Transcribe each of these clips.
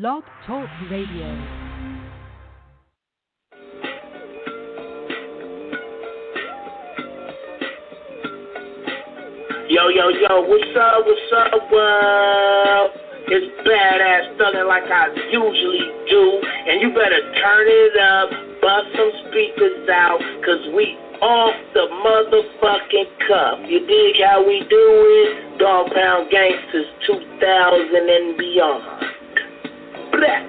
Blog Talk Radio. Yo, what's up, world? It's badass thuggin' like I usually do, and you better turn it up, bust some speakers out, cause we off the motherfucking cuff. You dig how we do it? Dog Pound Gangsters 2000 and beyond. Black.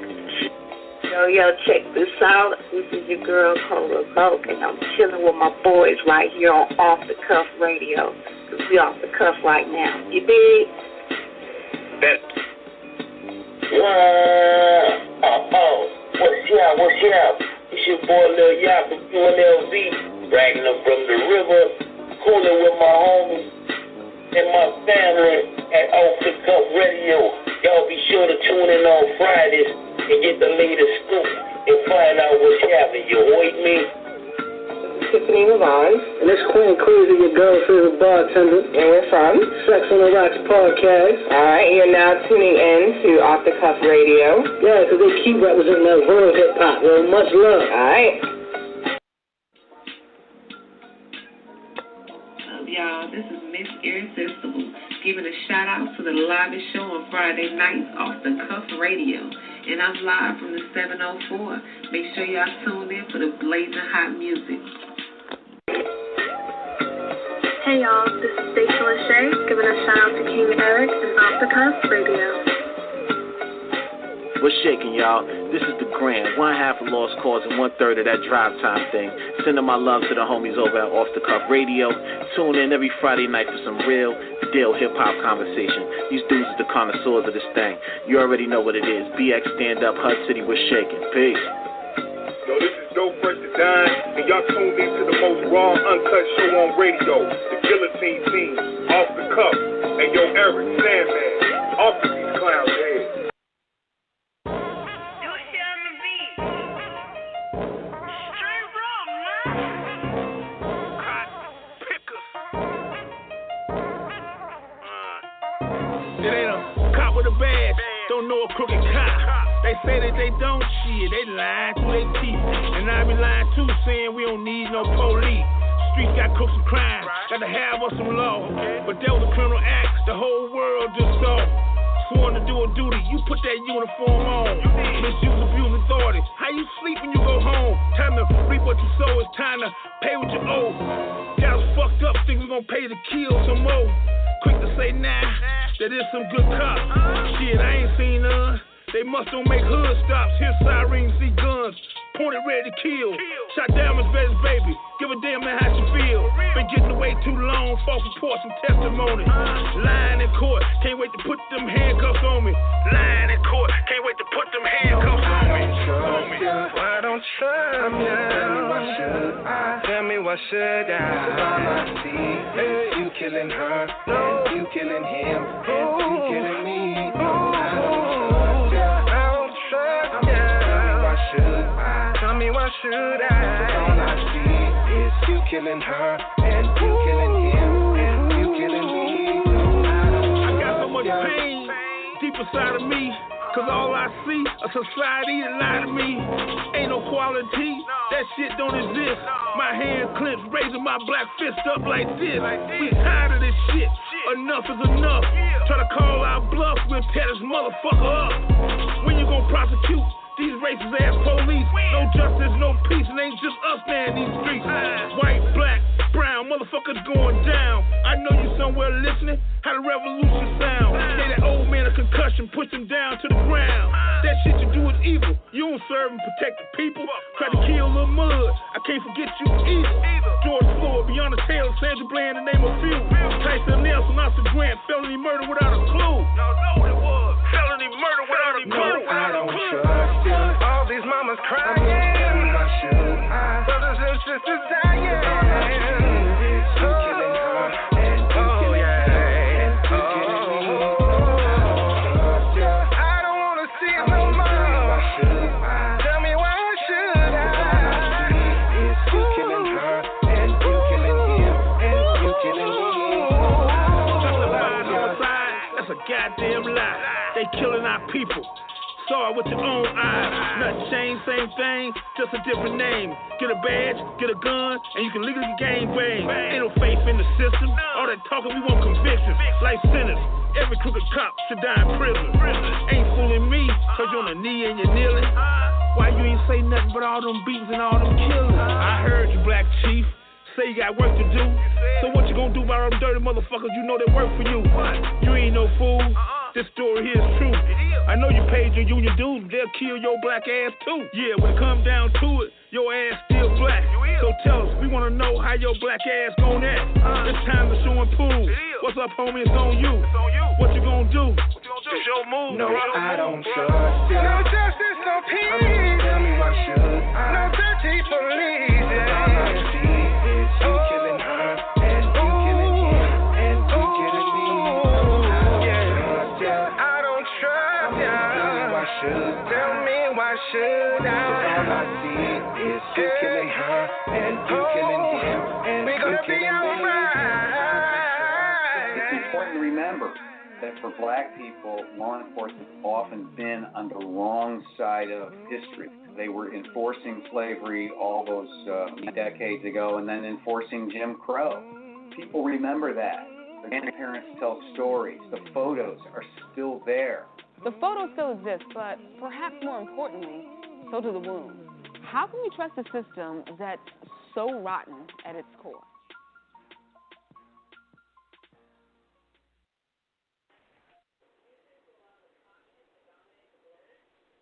Yo, check this out. This is your girl, Cola Vogue, and I'm chilling with my boys right here on Off the Cuff Radio. Cause we off the cuff right now. You dig? Bet. What's up? It's your boy Lil Yap from UNLV, bragging up from the river, cooling with my homies and my family at Off the Cuff Radio. Y'all be sure to tune in on Fridays and get the latest scoop and find out what's happening. You heard me? Tiffany Lavon. And it's Queen Crazy, your girl's favorite bartender. And we're from Sex on the Rocks podcast. Alright, you're now tuning in to Off the Cuff Radio. Yeah, because they keep representing that real hip hop. Well, much love. Alright. Y'all, this is Miss Irresistible giving a shout out to the livest show on Friday nights Off the Cuff Radio. And I'm live from the 704. Make sure y'all tune in for the blazing hot music. Hey y'all, this is Stacey Lachey giving a shout out to King Eric and Off the Cuff Radio. What's shaking, y'all? This is the Grand, one half of Lost Cause and 1/3 of that Drive Time thing. Sending my love to the homies over at Off the Cuff Radio. Tune in every Friday night for some real deal hip-hop conversation. These dudes are the connoisseurs of this thing. You already know what it is. BX Stand Up, HUD City, we're shaking. Peace. Yo, this is Dope Fresh to Dine, and y'all tuned in to the most raw, uncut show on radio, the Guillotine Team, Off the Cuff, and yo, Eric, Sandman, off of these clowns' heads. It ain't a cop with a badge, don't know a crooked cop. They say that they don't shit, they lying through their teeth. And I be lying too, saying we don't need no police. Streets got crooks and crime, got to have us some law. But that was a criminal act, the whole world just saw. Sworn to do a duty, you put that uniform on. Misuse, abuse authority, how you sleep when you go home? Time to reap what you sow, it's time to pay what you owe. Got us fucked up, think we gon' pay to kill some more. Quick to say nah, that is some good cop. Shit, I ain't seen none. They must don't make hood stops. Hear sirens, see guns, pointed ready to kill. Shot down Miss Betty's baby. Give a damn man how she feel. Been getting away too long. False reports and testimony. Lying in court. Can't wait to put them handcuffs on me. Lying in court. Can't wait to put them handcuffs on me. Why don't you trust me? Tell me why should I? All I see is you killing her, and you killing him, and you killing me. Tell me why should I? All I see is you killing her, and you killing him, and you killing me. I got so much pain deep inside of me, cause all I see a society that lie to me. Ain't no quality, that shit don't exist. My hand clenched, raising my black fist up like this. We tired of this shit, enough is enough. Try to call our bluff, we'll tear this motherfucker up. When you gon' prosecute these racist ass police? No justice, no peace, and ain't just us now in these streets. White, black, brown, motherfuckers going down. I know you somewhere listening, how the revolution sound. Gave that old man a concussion, pushed him down to the ground. That shit you do is evil. You don't serve and protect the people. Try to kill Lil Mud, I can't forget you either. George Floyd, Breonna Taylor, Sandra Bland, to name a few. Tyson Nelson, Oscar Grant, felony murder without a clue. No, it was felony murder without a clue. No, I don't trust you. All these mamas crying. Why should I? Brothers and sisters dying. You killing her, and you killing him, and you killing me. I don't wanna see it no more. Why should I? Tell me why should I? It's you killing her, and you killing him, and you killing me. That's a goddamn lie. They killing our people. saw it with your own eyes. Nothing changed, same thing, just a different name. Get a badge, get a gun, and you can legally gain fame. Ain't no faith in the system. All that talking, we want convictions. Life sentence. Every crooked cop should die in prison. Ain't fooling me, cause you're on a knee and you're kneeling. Why you ain't say nothing but all them beats and all them killings? I heard you, Black Chief. Say you got work to do. So what you gonna do about all them dirty motherfuckers you know that work for you? You ain't no fool. This story here is true. I know you paid your union dues, they'll kill your black ass too. Yeah, when it comes down to it, your ass still black. So tell us, we wanna know how your black ass gon' act. It's time to show and prove. What's up, homie? It's on you. What you gonna do? It's your move. No, I don't trust you. No justice, no peace. Tell me why should I? No dirty police. You killing her, and you killing him, and you killing me. I don't trust ya. Tell me why should I? All I see is you killing her, and you killing him, and we gonna be alright. It's important to remember that for black people, law enforcement's often been on the wrong side of history. They were enforcing slavery all those decades ago and then enforcing Jim Crow. People remember that. The grandparents tell stories. The photos are still there. The photos still exist, but perhaps more importantly, so do the wounds. How can we trust a system that's so rotten at its core?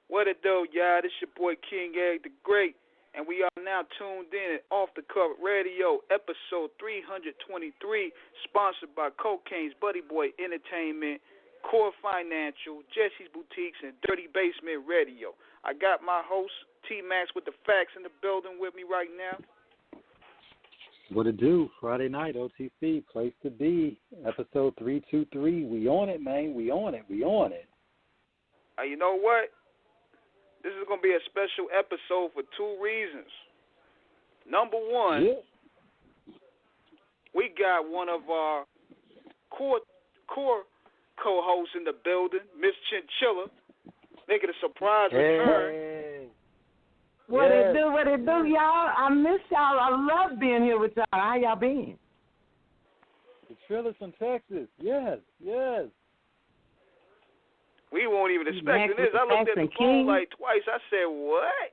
What it do, y'all? This your boy King Egg the Great, and we are now tuned in at Off the Cuff Radio, episode 323, sponsored by Cocaine's Buddy Boy Entertainment, Core Financial, Jesse's Boutiques, and Dirty Basement Radio. I got my host, T-Max, with the facts in the building with me right now. What it do? Friday night, OTC, place to be, episode 323. We on it, man. We on it. You know what? This is going to be a special episode for two reasons. Number one, we got one of our core co-hosts in the building, Miss Chinchilla, making a surprise return. What it do, y'all? I miss y'all. I love being here with y'all. How y'all been? Chichilla's from Texas. Yes. We weren't even expecting this. I looked at the phone like twice. I said, what?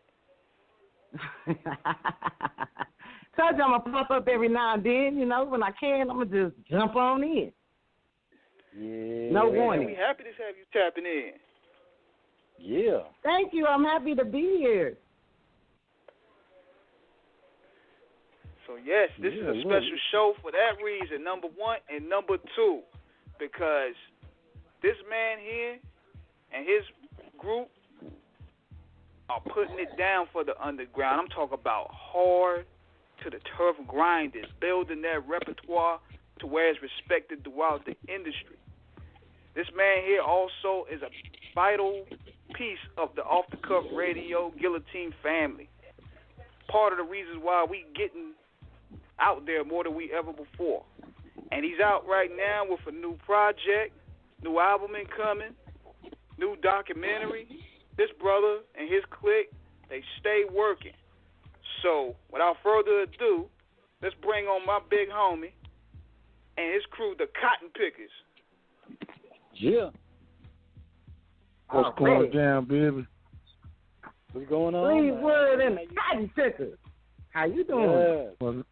Told you I'm going to pop up every now and then. You know, when I can, I'm going to just jump on in. Yeah. No warning. We happy to have you tapping in. Yeah. Thank you. I'm happy to be here. So, yes, this is a special show for that reason, number one. And number two, because this man here and his group are putting it down for the underground. I'm talking about hard to the turf grinders, building that repertoire to where it's respected throughout the industry. This man here also is a vital piece of the Off the Cuff Radio Guillotine family. Part of the reasons why we getting out there more than we ever before. And he's out right now with a new project, new album incoming, new documentary. This brother and his clique, they stay working. So, without further ado, let's bring on my big homie and his crew, the Cotton Pickaz. Yeah. What's going down, baby? What's going on? Fleetwood and the Cotton Pickaz. How you doing? Yeah.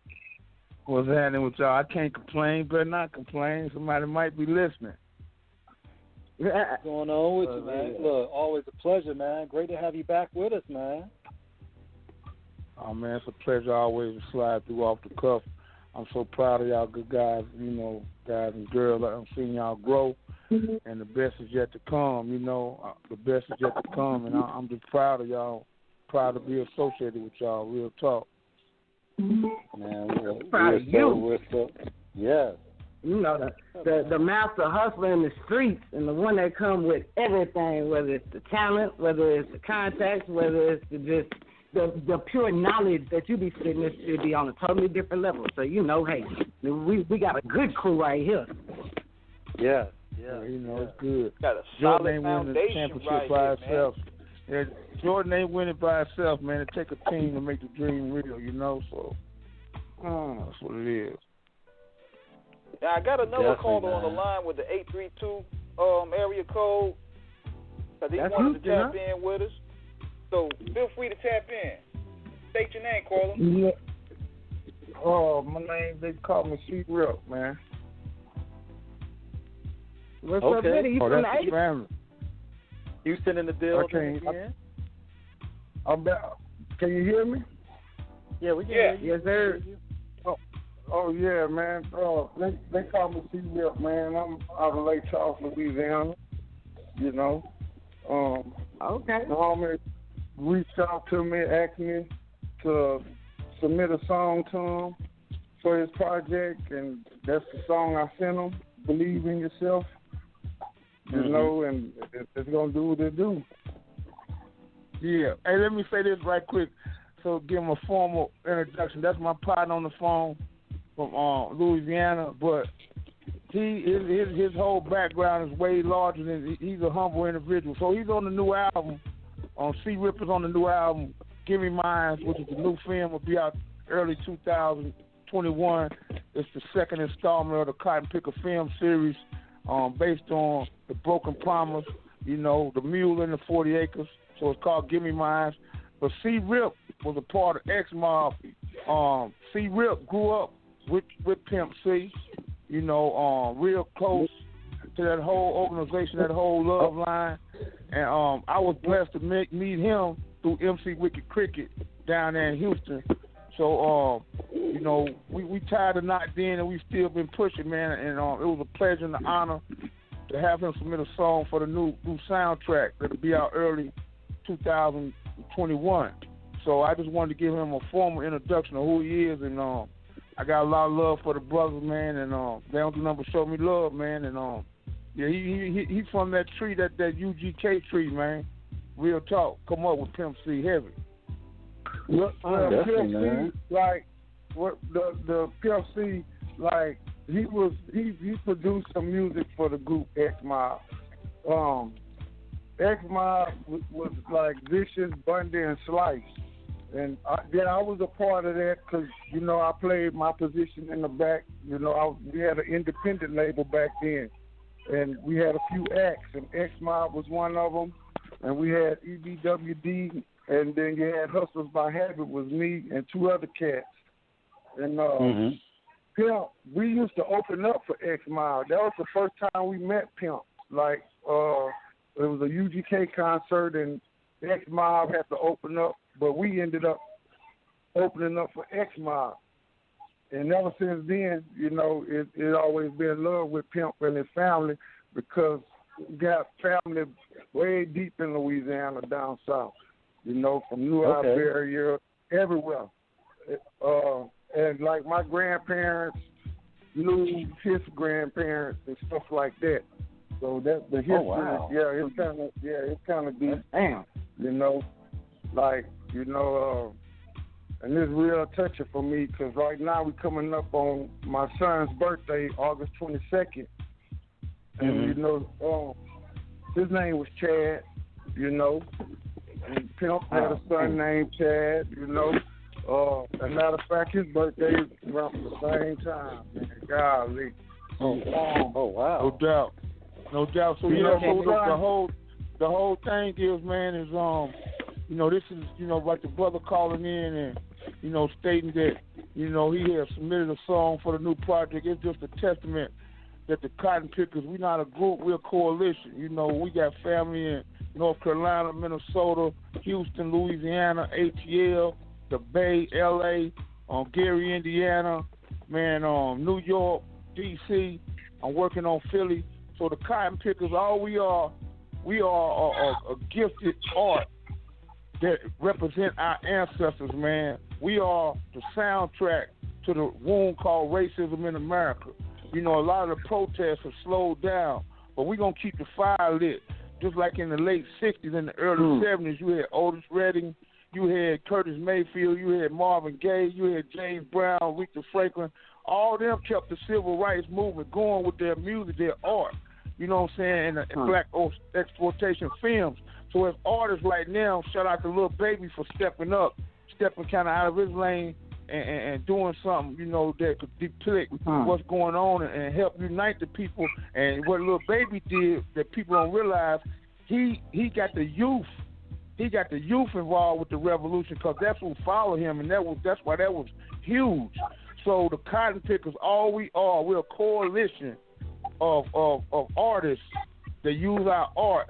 What's happening with y'all? I can't complain, better not complain. Somebody might be listening. What's going on with you, man? Look, always a pleasure, man. Great to have you back with us, man. Oh, man, it's a pleasure always to slide through Off the Cuff. I'm so proud of y'all good guys, you know, guys and girls. I'm seeing y'all grow, and the best is yet to come, you know. The best is yet to come, and I'm just proud of y'all, proud to be associated with y'all, real talk. Man, proud of you. Yeah. You know, the master hustler in the streets and the one that come with everything, whether it's the talent, whether it's the contacts, whether it's the pure knowledge that you be spitting, this should be on a totally different level. So, you know, hey, we got a good crew right here. Yeah. Yeah, it's good. Got a Jordan solid ain't winning the foundation championship right by here, itself. Yeah, Jordan ain't winning by itself, man. It take a team to make the dream real, so that's what it is. Now, I got another Definitely, caller on the man. line with the 832 area code. Because he wanted to tap in with us. So, feel free to tap in. State your name, caller. Yeah. Oh, my name, they call me C-Rip, man. What's up, Betty? You from that's the family. Houston in the building again? Can you hear me? Yeah, we can hear you. Yes, sir. Oh yeah, man. They call me C-Rip, man. I'm out of Lake Charles, Louisiana. Okay. The homie reached out to me, asked me to submit a song to him for his project, and that's the song I sent him. Believe in yourself, and it's gonna do what it do. Yeah. Hey, let me say this right quick. So give him a formal introduction. That's my partner on the phone from Louisiana, but his whole background is way larger than he's a humble individual. So he's on the new album. C-Rip is on the new album, Give Me Mine, which is the new film, will be out early 2021. It's the second installment of the Cotton Pickaz film series, based on The Broken Promise, the Mule and the 40 Acres. So it's called Give Me Mine. But C-Rip was a part of X Mob. C-Rip grew up with Pimp C, real close to that whole organization, that whole love line. And I was blessed to meet him through MC Wicked Cricket down there in Houston. So, we tied the knot then, and we still been pushing, man. And it was a pleasure and an honor to have him submit a song for the new soundtrack that'll be out early 2021. So I just wanted to give him a formal introduction of who he is, and I got a lot of love for the brothers, man, and they don't do nothing but show me love, man, and he's from that tree, that UGK tree, man. Real talk. Come up with Pimp C heavy. Well, Pimp C, like what the Pimp C, like he produced some music for the group X Mob. X Mob was like Vicious, Bundy, and Slice. And I was a part of that because, I played my position in the back. We had an independent label back then. And we had a few acts, and X Mob was one of them. And we had EBWD, and then you had Hustlers by Habit was me and two other cats. And Pimp, we used to open up for X Mob. That was the first time we met Pimp. Like, it was a UGK concert, and X Mob had to open up. But we ended up opening up for X Mob. And ever since then, it always been love with Pimp and his family because we got family way deep in Louisiana down south, from New Iberia, everywhere. And like my grandparents knew his grandparents and stuff like that. So that the history, it's kind of deep. Damn. And it's real touching for me because right now we're coming up on my son's birthday, August 22nd. And, his name was Chad, and Pimp had a son named Chad, As a matter of fact, his birthday is around the same time, man. Golly. Wow. No doubt. So, the whole thing is, man, is, this is, like the brother calling in and, stating that, he has submitted a song for the new project. It's just a testament that the Cotton Pickaz, we're not a group, we're a coalition. We got family in North Carolina, Minnesota, Houston, Louisiana, ATL, the Bay, LA, Gary, Indiana, New York, DC. I'm working on Philly. So the Cotton Pickaz, all we are a gifted art that represent our ancestors, man. We are the soundtrack to the wound called racism in America. A lot of the protests have slowed down, but we're going to keep the fire lit. Just like in the late 60s and the early 70s, you had Otis Redding, you had Curtis Mayfield, you had Marvin Gaye, you had James Brown, Aretha Franklin. All of them kept the civil rights movement going with their music, their art. you know what I'm saying, and black exploitation films. So as artists right now, shout out to Lil Baby for stepping kind of out of his lane and doing something, you know, that could depict what's going on and help unite the people. And what Lil Baby did that people don't realize, he got the youth. He got the youth involved with the revolution because that's who followed him, and that's why that was huge. So the Cotton Pickaz, all we are, we're a coalition of artists that use our art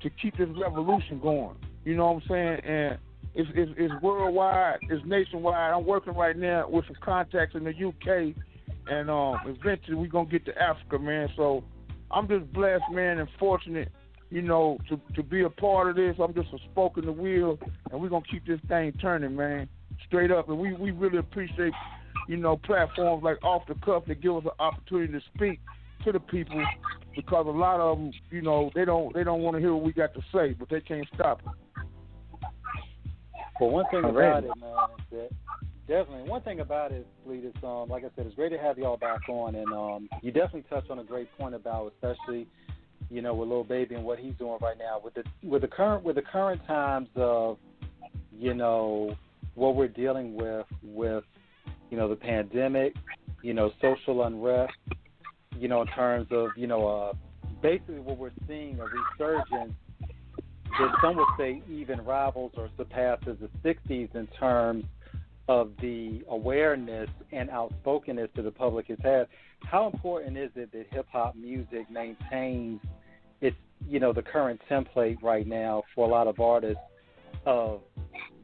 to keep this revolution going. You know what I'm saying? And it's worldwide, it's nationwide. I'm working right now with some contacts in the UK, and eventually we're going to get to Africa, man. So I'm just blessed, man, and fortunate, you know, to be a part of this. I'm just a spoke in the wheel, and we're going to keep this thing turning, man, straight up. And we really appreciate, you know, platforms like Off the Cuff that give us an opportunity to speak to the people, because a lot of them, you know, they don't want to hear what we got to say, but they can't stop it. Well, one thing about it, man, is that definitely one thing about it, Fleet, is like I said, it's great to have y'all back on, and you definitely touched on a great point about, especially, you know, with Lil Baby and what he's doing right now with the current times of, you know, what we're dealing with, you know, the pandemic, you know, social unrest, you know, in terms of, you know, basically what we're seeing, a resurgence that some would say even rivals or surpasses the 60s in terms of the awareness and outspokenness that the public has had. How important is it that hip-hop music maintains its, you know, the current template right now for a lot of artists of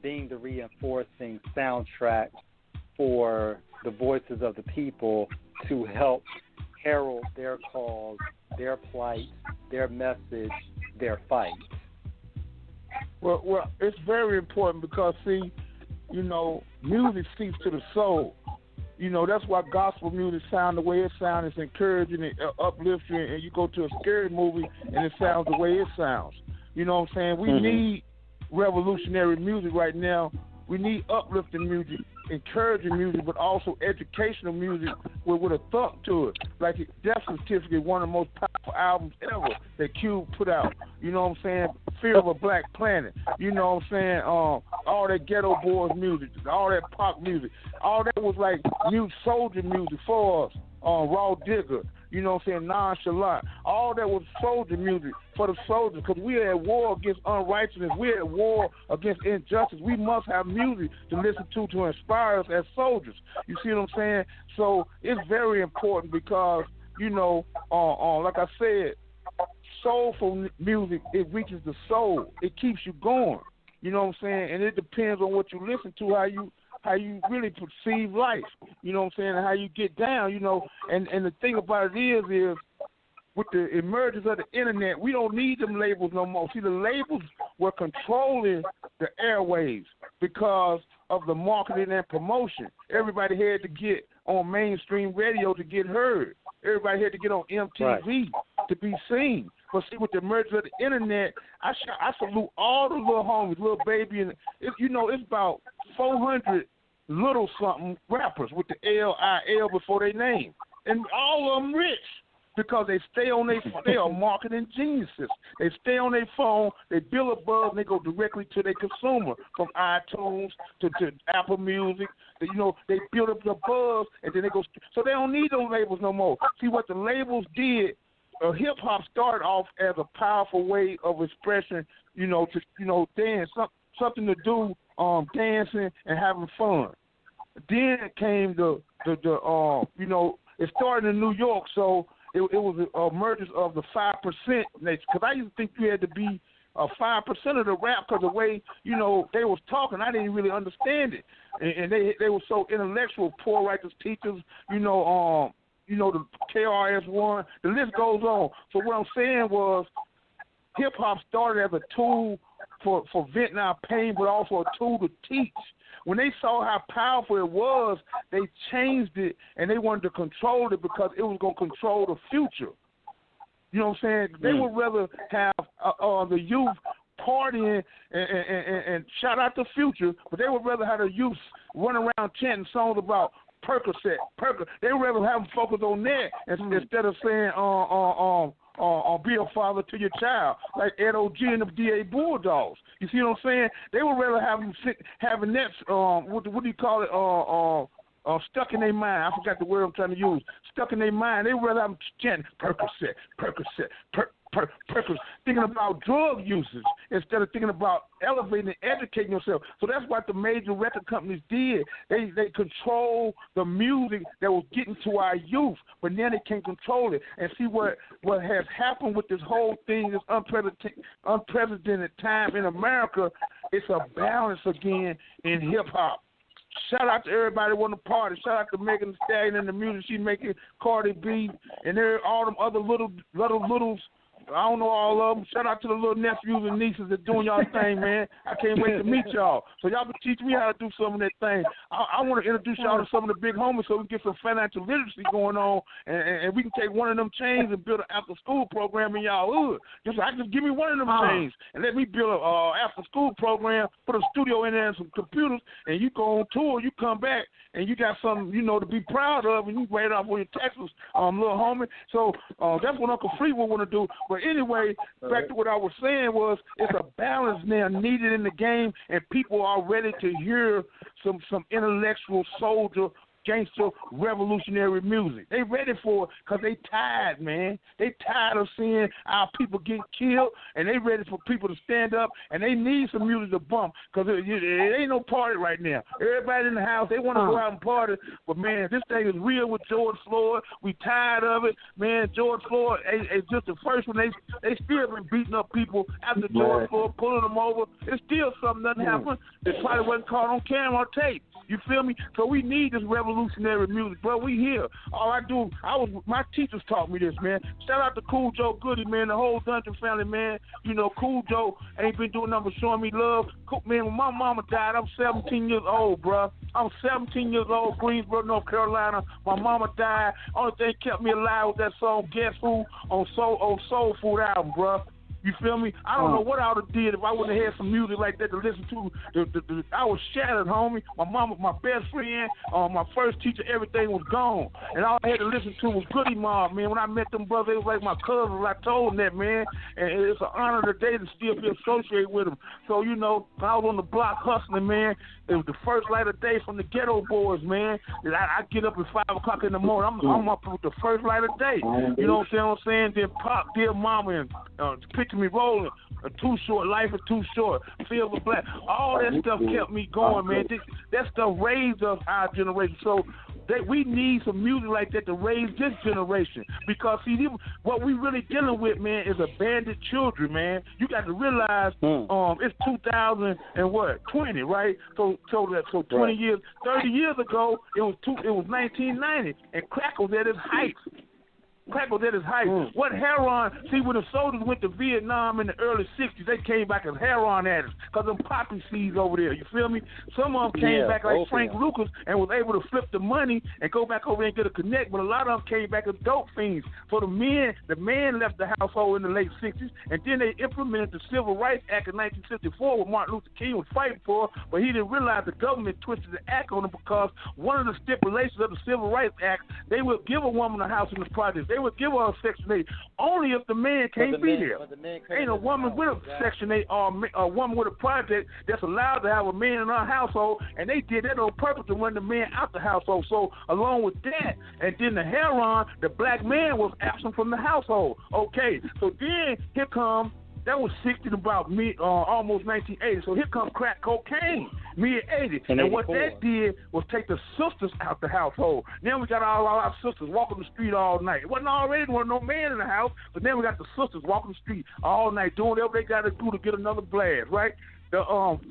being the reinforcing soundtrack for the voices of the people to help herald their cause, their plight, their message, their fight? Well, it's very important because, see, you know, music speaks to the soul. You know, that's why gospel music sound the way it sounds. It's encouraging, it uplifts you, and you go to a scary movie and it sounds the way it sounds. You know what I'm saying? We need revolutionary music right now. We need uplifting music, encouraging music, but also educational music with a thought to it. Like Death Certificate, one of the most powerful albums ever that Cube put out. You know what I'm saying? Fear of a Black Planet. You know what I'm saying? All that Ghetto Boys music, all that pop music, all that was like new soldier music for us. Raw Digger, you know what I'm saying, Nonchalant. All that was soldier music for the soldiers, because we are at war against unrighteousness. We're at war against injustice. We must have music to listen to inspire us as soldiers. You see what I'm saying? So it's very important because, you know, like I said, soulful music, it reaches the soul. It keeps you going. You know what I'm saying? And it depends on what you listen to, how you really perceive life, you know what I'm saying, and how you get down, you know. And the thing about it is with the emergence of the internet, we don't need them labels no more. See, the labels were controlling the airwaves because of the marketing and promotion. Everybody had to get on mainstream radio to get heard. Everybody had to get on MTV to be seen. But see, with the emergence of the internet, I salute all the little homies, Lil Baby, and you know, it's about 400 little something rappers with the LIL before their name, and all of them rich because they stay on their phone. They are marketing geniuses. They stay on their phone, they build a buzz, and they go directly to their consumer, from iTunes to Apple Music. You know, they build up the buzz, and then they go. So they don't need those labels no more. See what the labels did. Hip hop started off as a powerful way of expression. You know, to dance, something to do, dancing and having fun. Then came the you know, it started in New York, so it was a emergence of the 5% nature. Because I used to think you had to be 5% of the rap, because the way, you know, they was talking, I didn't really understand it, and they were so intellectual, poor writers, teachers, you know, the KRS-One, the list goes on. So what I'm saying was, hip hop started as a tool for venting our pain, but also a tool to teach. When they saw how powerful it was, they changed it, and they wanted to control it because it was going to control the future. You know what I'm saying? They would rather have the youth partying and shout out the Future, but they would rather have the youth run around chanting songs about Percocet. They would rather have them focus on that instead of saying be a father to your child, like Ed O.G. and the D.A. Bulldogs. You see what I'm saying? They would rather have them having that, what do you call it, stuck in their mind. I forgot the word I'm trying to use. Stuck in their mind. They would rather have them chanting Percocet, thinking about drug usage instead of thinking about elevating and educating yourself. So that's what the major record companies did. They control the music that was getting to our youth, but now they can't control it. And see what has happened with this whole thing, this unprecedented time in America. It's a balance again in hip hop. Shout out to everybody who want to party. Shout out to Megan Thee Stallion and the music she's making, Cardi B, and all them other littles. I don't know all of them. Shout out to the little nephews and nieces that doing y'all thing, man. I can't wait to meet y'all. So y'all can teach me how to do some of that thing. I want to introduce y'all to some of the big homies so we can get some financial literacy going on, and we can take one of them chains and build an after-school program in y'all hood. Just give me one of them chains and let me build a after-school program, put a studio in there and some computers, and you go on tour, you come back, and you got something, to be proud of, and you write it off on your taxes, little homie. So that's what Uncle Fleetwood want to do. But anyway, back to what I was saying was it's a balance now needed in the game, and people are ready to hear some intellectual soldier, gangster, revolutionary music. They ready for it because they tired, man. They tired of seeing our people get killed, and they ready for people to stand up, and they need some music to bump because it ain't no party right now. Everybody in the house, they want to go out and party, but, man, this thing is real with George Floyd. We tired of it. Man, George Floyd is just the first one. They still been beating up people after George Floyd, pulling them over. It's still something that happened. It probably wasn't caught on camera or tape. You feel me? So we need this revolutionary music, bro. We here. My teachers taught me this, man. Shout out to Cool Joe Goodie, man, the whole Dungeon family, man. Cool Joe ain't been doing nothing but showing me love. Man, when my mama died, I'm 17 years old, bro. I'm 17 years old, Greensboro, North Carolina. My mama died. Only thing kept me alive was that song Guess Who on Soul Food album, bro. You feel me? I don't know what I would have did if I wouldn't have had some music like that to listen to. I was shattered, homie. My mama, my best friend, my first teacher, everything was gone. And all I had to listen to was Goodie Mob, man. When I met them brothers, they was like my cousins. I told them that, man. And it's an honor today to still be associated with them. So, when I was on the block hustling, man, it was the first light of day from the Ghetto Boys, man. I get up at 5 o'clock in the morning. I'm up with the first light of day. You know what I'm saying? Then Pop, Dear Mama, and Picture Me Rolling, Too Short, Life is Too Short, Silver Black. All that stuff kept me going, man. That stuff raised us, our generation. So we need some music like that to raise this generation. Because, see, what we really dealing with, man, is abandoned children, man. You got to realize it's 2020, right? So 20 years, 30 years ago, it was 1990, and crack was at its height. What heroin, see, when the soldiers went to Vietnam in the early 60s, they came back as heroin addicts because them poppy seeds over there, you feel me? Some of them came back like Frank Lucas and was able to flip the money and go back over there and get a connect, but a lot of them came back as dope fiends. So the man left the household in the late 60s, and then they implemented the Civil Rights Act in 1954, what Martin Luther King was fighting for, but he didn't realize the government twisted the act on him because one of the stipulations of the Civil Rights Act, they would give a woman a house in the projects. They would give her a Section 8 only if the man can't be there. Ain't a woman with a Section 8 or a woman with a project that's allowed to have a man in her household, and they did that on purpose to run the man out the household. So along with that, and then the heroin, the black man was absent from the household. Okay, so then here comes, that was 60 about almost 1980. So here comes crack cocaine, mid-80. And what that did was take the sisters out the household. Now we got all our sisters walking the street all night. There wasn't no man in the house, but then we got the sisters walking the street all night, doing whatever they got to do to get another blast, right? The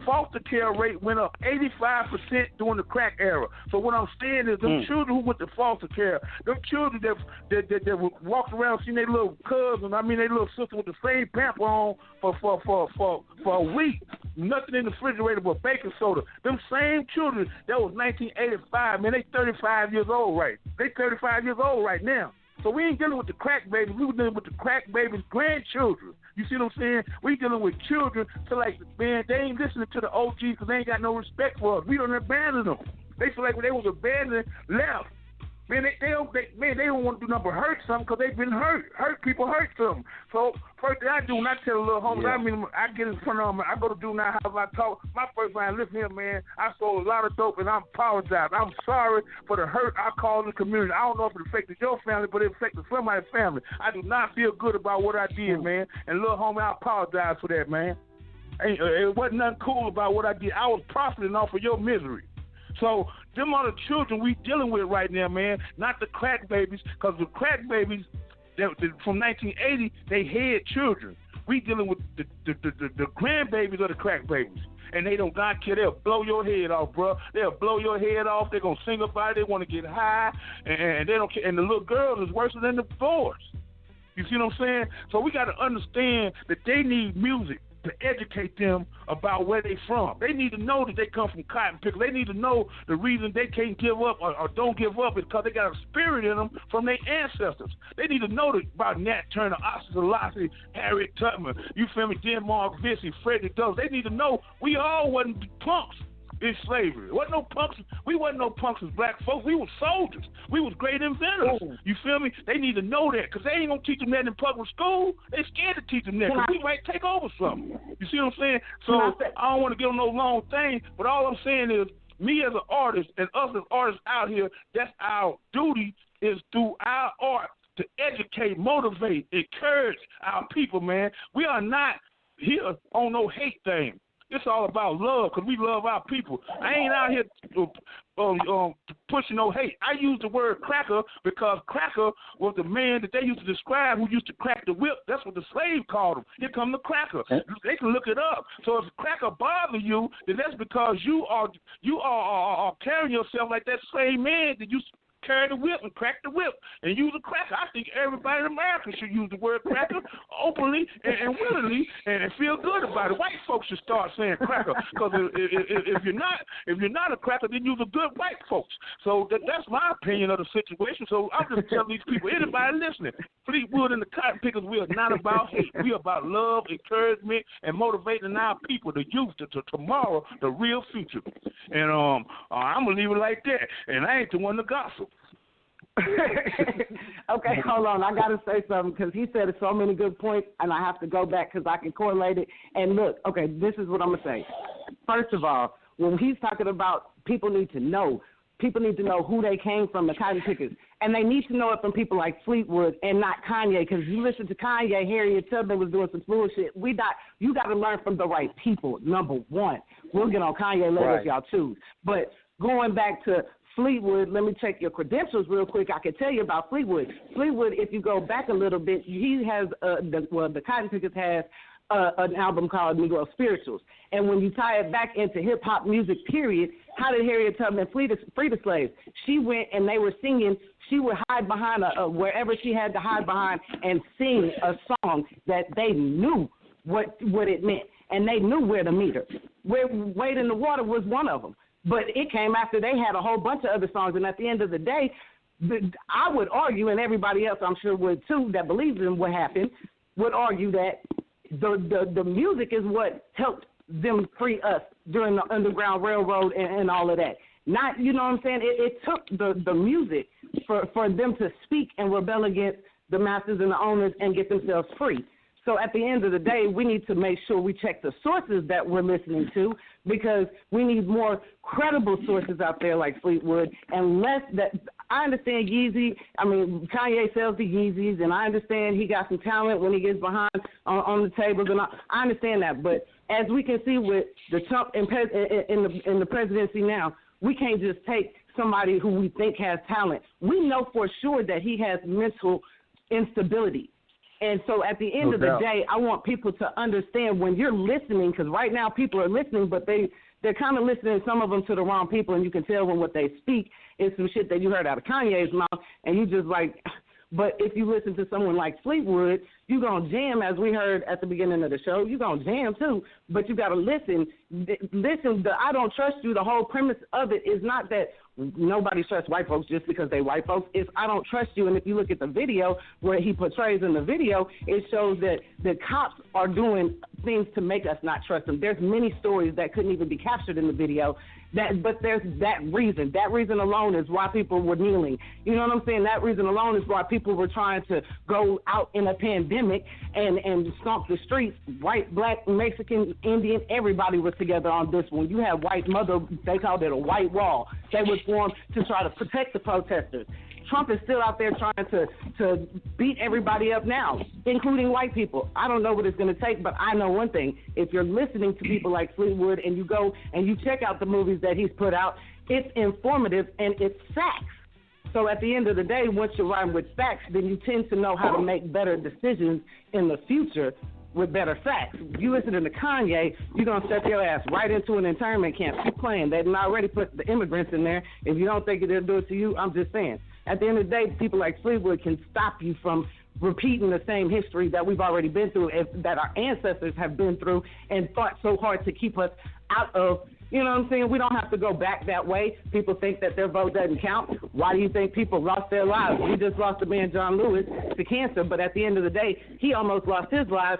foster care rate went up 85% during the crack era. So what I'm saying is them children who went to foster care, them children that walked around seeing their little cousin, their little sister with the same pamper on for a week, nothing in the refrigerator but baking soda. Them same children, that was 1985, man, they 35 years old right. They 35 years old right now. So we ain't dealing with the crack babies. We were dealing with the crack babies' grandchildren. You see what I'm saying? We dealing with children. So, man, they ain't listening to the OGs because they ain't got no respect for us. We don't abandon them. They feel like when they was abandoned, left. Man, they don't want to do nothing but hurt something because they've been hurt. Hurt people hurt something. So first thing I do when I tell a little homies, I get in front of them. I go to do now how I talk. My first line, listen here, man. I sold a lot of dope and I apologize. I'm sorry for the hurt I caused the community. I don't know if it affected your family, but it affected somebody's family. I do not feel good about what I did, man. And little homie, I apologize for that, man. It wasn't nothing cool about what I did. I was profiting off of your misery. So them are the children we dealing with right now, man, not the crack babies, because the crack babies from 1980, they had children. We dealing with the grandbabies of the crack babies. And they don't got kids. They'll blow your head off, bro. They'll blow your head off. They're going to sing about it. They want to get high. And they don't care. And the little girls is worse than the boys. You see what I'm saying? So we got to understand that they need music to educate them about where they from. They need to know that they come from Cotton Pickaz. They need to know the reason they can't give up or don't give up is because they got a spirit in them from their ancestors. They need to know that about Nat Turner, Oscar Selassie, Harriet Tubman, you feel me, Denmark Vesey, Freddie Douglass. They need to know we all wasn't punks in slavery. Wasn't no punks. We wasn't no punks as black folks. We were soldiers. We was great inventors. You feel me? They need to know that because they ain't gonna teach them that in public school. They scared to teach them that because we might take over something. You see what I'm saying? So I don't want to get on no long thing, but all I'm saying is me as an artist and us as artists out here, that's our duty is through our art to educate, motivate, encourage our people, man. We are not here on no hate thing. It's all about love because we love our people. I ain't out here pushing no hate. I use the word cracker because cracker was the man that they used to describe who used to crack the whip. That's what the slave called him. Here come the cracker. They can look it up. So if cracker bother you, then that's because you are carrying yourself like that slave man that used to carry the whip and crack the whip and use a cracker. I think everybody in America should use the word cracker openly and willingly and feel good about it. White folks should start saying cracker because if you're not a cracker, then you're the good white folks. So that's my opinion of the situation. So I'm just telling these people, anybody listening, Fleetwood and the Cotton Pickaz, we are not about hate. We are about love, encouragement, and motivating our people, the youth, to tomorrow, the real future. And I'm going to leave it like that. And I ain't the one to gossip. Okay, hold on. I got to say something because he said so many good points, and I have to go back because I can correlate it. And look, okay, this is what I'm going to say. First of all, when he's talking about people need to know who they came from, the Cotton Pickaz. And they need to know it from people like Fleetwood and not Kanye, because you listen to Kanye, Harriet Tubman was doing some bullshit. You got to learn from the right people, number one. We'll get on Kanye later if y'all choose. But going back to Fleetwood, let me check your credentials real quick. I can tell you about Fleetwood. Fleetwood, if you go back a little bit, he has, the Cotton Pickaz has an album called Negro Spirituals. And when you tie it back into hip-hop music, period, how did Harriet Tubman free the slaves? She went and they were singing. She would hide behind wherever she had to hide behind and sing a song that they knew what it meant. And they knew where to meet her. Wade in the Water was one of them. But it came after they had a whole bunch of other songs. And at the end of the day, I would argue, and everybody else I'm sure would too, that believes in what happened, would argue that the music is what helped them free us during the Underground Railroad and all of that. Not, you know what I'm saying? It took the music for them to speak and rebel against the masters and the owners and get themselves free. So at the end of the day, we need to make sure we check the sources that we're listening to, because we need more credible sources out there like Fleetwood and less that. I understand Yeezy. I mean, Kanye sells the Yeezys, and I understand he got some talent when he gets behind on the tables, and I understand that. But as we can see with the Trump in the presidency now, we can't just take somebody who we think has talent. We know for sure that he has mental instability. And so at the end of the day, I want people to understand when you're listening, because right now people are listening, but they're kind of listening, some of them, to the wrong people, and you can tell when what they speak is some shit that you heard out of Kanye's mouth, and you just like, but if you listen to someone like Fleetwood, You gonna jam, as we heard at the beginning of the show. You gonna jam too, but you gotta listen. Listen. The I don't trust you. The whole premise of it is not that nobody trusts white folks just because they white folks. It's I don't trust you. And if you look at the video where he portrays in the video, it shows that the cops are doing things to make us not trust them. There's many stories that couldn't even be captured in the video. But there's that reason. That reason alone is why people were kneeling. You know what I'm saying? That reason alone is why people were trying to go out in a pandemic and stomp the streets. White, black, Mexican, Indian, everybody was together on this one. You had white mother, they called it a white wall. They would form to try to protect the protesters. Trump is still out there trying to beat everybody up now, including white people. I don't know what it's going to take, but I know one thing. If you're listening to people like Fleetwood and you go and you check out the movies that he's put out, it's informative and it's facts. So at the end of the day, once you're riding with facts, then you tend to know how to make better decisions in the future with better facts. You listening to Kanye, you're going to set your ass right into an internment camp. Keep playing. They've already put the immigrants in there. If you don't think they'll do it to you, I'm just saying. At the end of the day, people like Fleetwood can stop you from repeating the same history that we've already been through, that our ancestors have been through and fought so hard to keep us out of. You know what I'm saying? We don't have to go back that way. People think that their vote doesn't count. Why do you think people lost their lives? We just lost a man, John Lewis, to cancer, but at the end of the day, he almost lost his life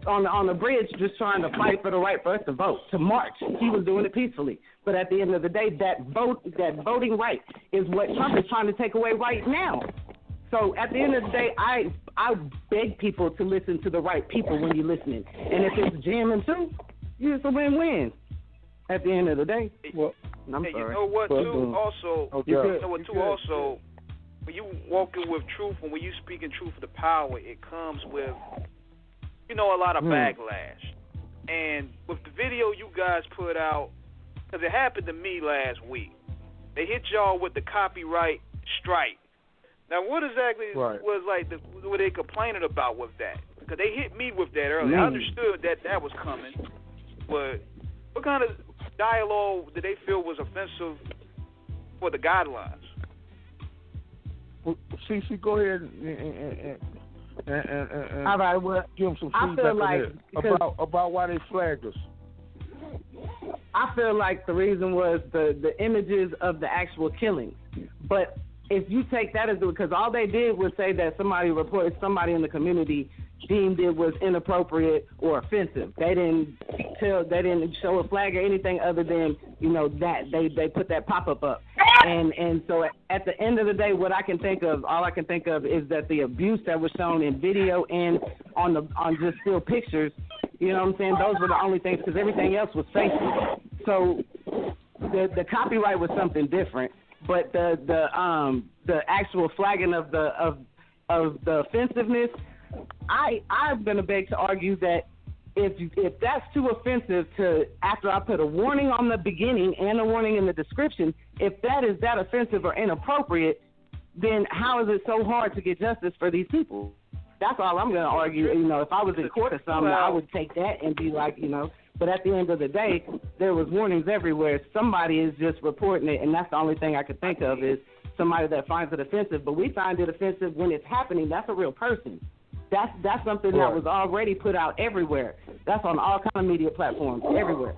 on the bridge just trying to fight for the right for us to vote, to march. He was doing it peacefully. But at the end of the day, that voting right is what Trump is trying to take away right now. So at the end of the day, I beg people to listen to the right people when you're listening. And if it's jamming too, it's a win-win. At the end of the day, well, I'm sorry. You know what, too? Also, also, when you walking with truth and when you speaking truth to power, it comes with, a lot of backlash. And with the video you guys put out, because it happened to me last week, they hit y'all with the copyright strike. Now, what exactly was what they complaining about with that? Because they hit me with that earlier. I understood that was coming, but what kind of dialogue did they feel was offensive for the guidelines? Well, CC, go ahead and all right, well, give them some I feel like about why they flagged us. I feel like the reason was the images of the actual killings. But if you take that as because all they did was say that somebody in the community deemed it was inappropriate or offensive. They didn't show a flag or anything other than that they put that pop-up up. And so at the end of the day, all I can think of is that the abuse that was shown in video and on just still pictures. You know what I'm saying? Those were the only things because everything else was fake. So the copyright was something different, but the actual flagging of the offensiveness. I'm going to beg to argue that if that's too offensive to after I put a warning on the beginning and a warning in the description, if that is that offensive or inappropriate, then how is it so hard to get justice for these people? That's all I'm going to argue. If I was in court or something, I would take that and be like, But at the end of the day, there was warnings everywhere. Somebody is just reporting it, and that's the only thing I could think of is somebody that finds it offensive. But we find it offensive when it's happening. That's a real person. That's something that was already put out everywhere. That's on all kind of media platforms, everywhere.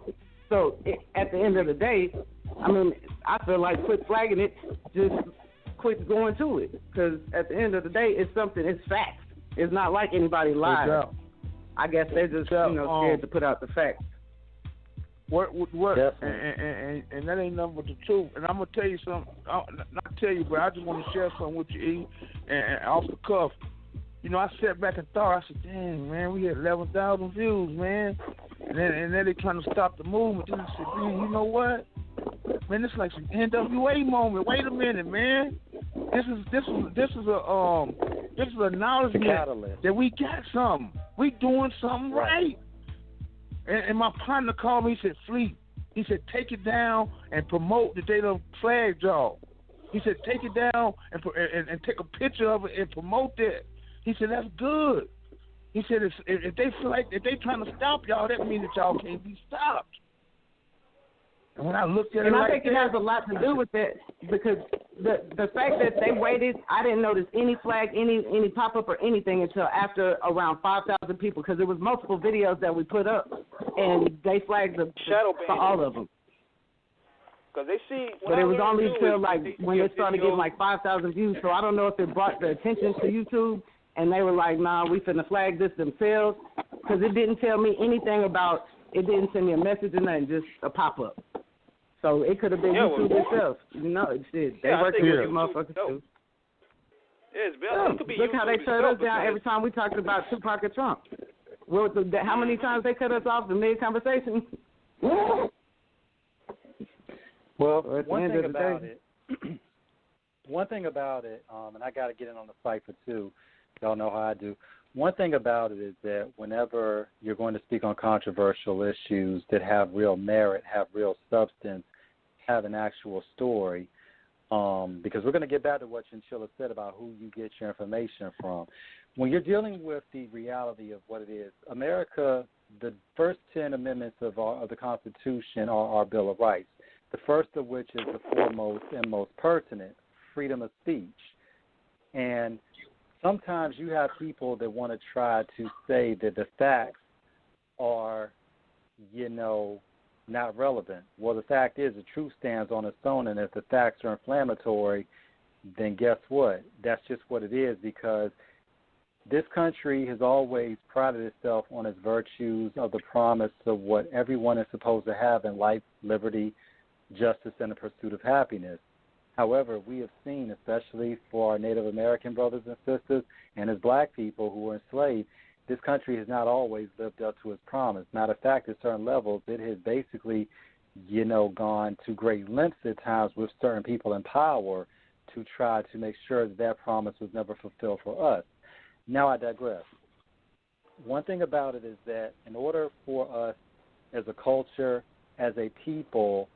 So at the end of the day, I feel like quit flagging it, just quit going to it. Because at the end of the day, it's facts. It's not like anybody lied. I guess they're just scared to put out the facts. What and that ain't nothing but the truth. And I'm gonna tell you something. Not tell you, but I just want to share something with you, E. And off the cuff. I sat back and thought. I said, "Dang, man, we had 11,000 views, man." And then they trying to stop the movement. Then I said, "Man, you know what? Man, it's like some NWA moment. Wait a minute, man. This is an acknowledgement that we got something. We doing something right." And my partner called me. He said, "Fleet." He said, "Take it down and promote the day of flag y'all." He said, "Take it down and take a picture of it and promote that." He said, "That's good." He said, "If they feel like if they trying to stop y'all, that means that y'all can't be stopped." And when I looked at it, and I like think it has a lot to do with that because the fact that they waited, I didn't notice any flag, any pop up or anything until after around 5,000 people because there was multiple videos that we put up and they flagged for all of them. Because they see, but it was only till like when they started getting like 5,000 views. So I don't know if it brought the attention to YouTube and they were like, nah, we finna flag this themselves because it didn't tell me anything about. It didn't send me a message or nothing, just a pop up. So it could have been YouTube itself. You know, they working with the motherfuckers too. Yeah, it could be look YouTube how they shut us down because every time we talked about Tupac or Trump. How many times they cut us off in mid-conversation? Well, at one the end thing of the about day. it, and I got to get in on the cipher too. Y'all know how I do. One thing about it is that whenever you're going to speak on controversial issues that have real merit, have real substance, have an actual story, because we're going to get back to what Chinchilla said about who you get your information from. When you're dealing with the reality of what it is, America, the first 10 amendments of the Constitution are our Bill of Rights, the first of which is the foremost and most pertinent, freedom of speech. And sometimes you have people that want to try to say that the facts are, not relevant. Well, the fact is the truth stands on its own, and if the facts are inflammatory, then guess what? That's just what it is, because this country has always prided itself on its virtues of the promise of what everyone is supposed to have in life, liberty, justice, and the pursuit of happiness. However, we have seen, especially for our Native American brothers and sisters and as black people who were enslaved, this country has not always lived up to its promise. Matter of fact, at certain levels, it has basically, gone to great lengths at times with certain people in power to try to make sure that that promise was never fulfilled for us. Now I digress. One thing about it is that in order for us as a culture, as a people,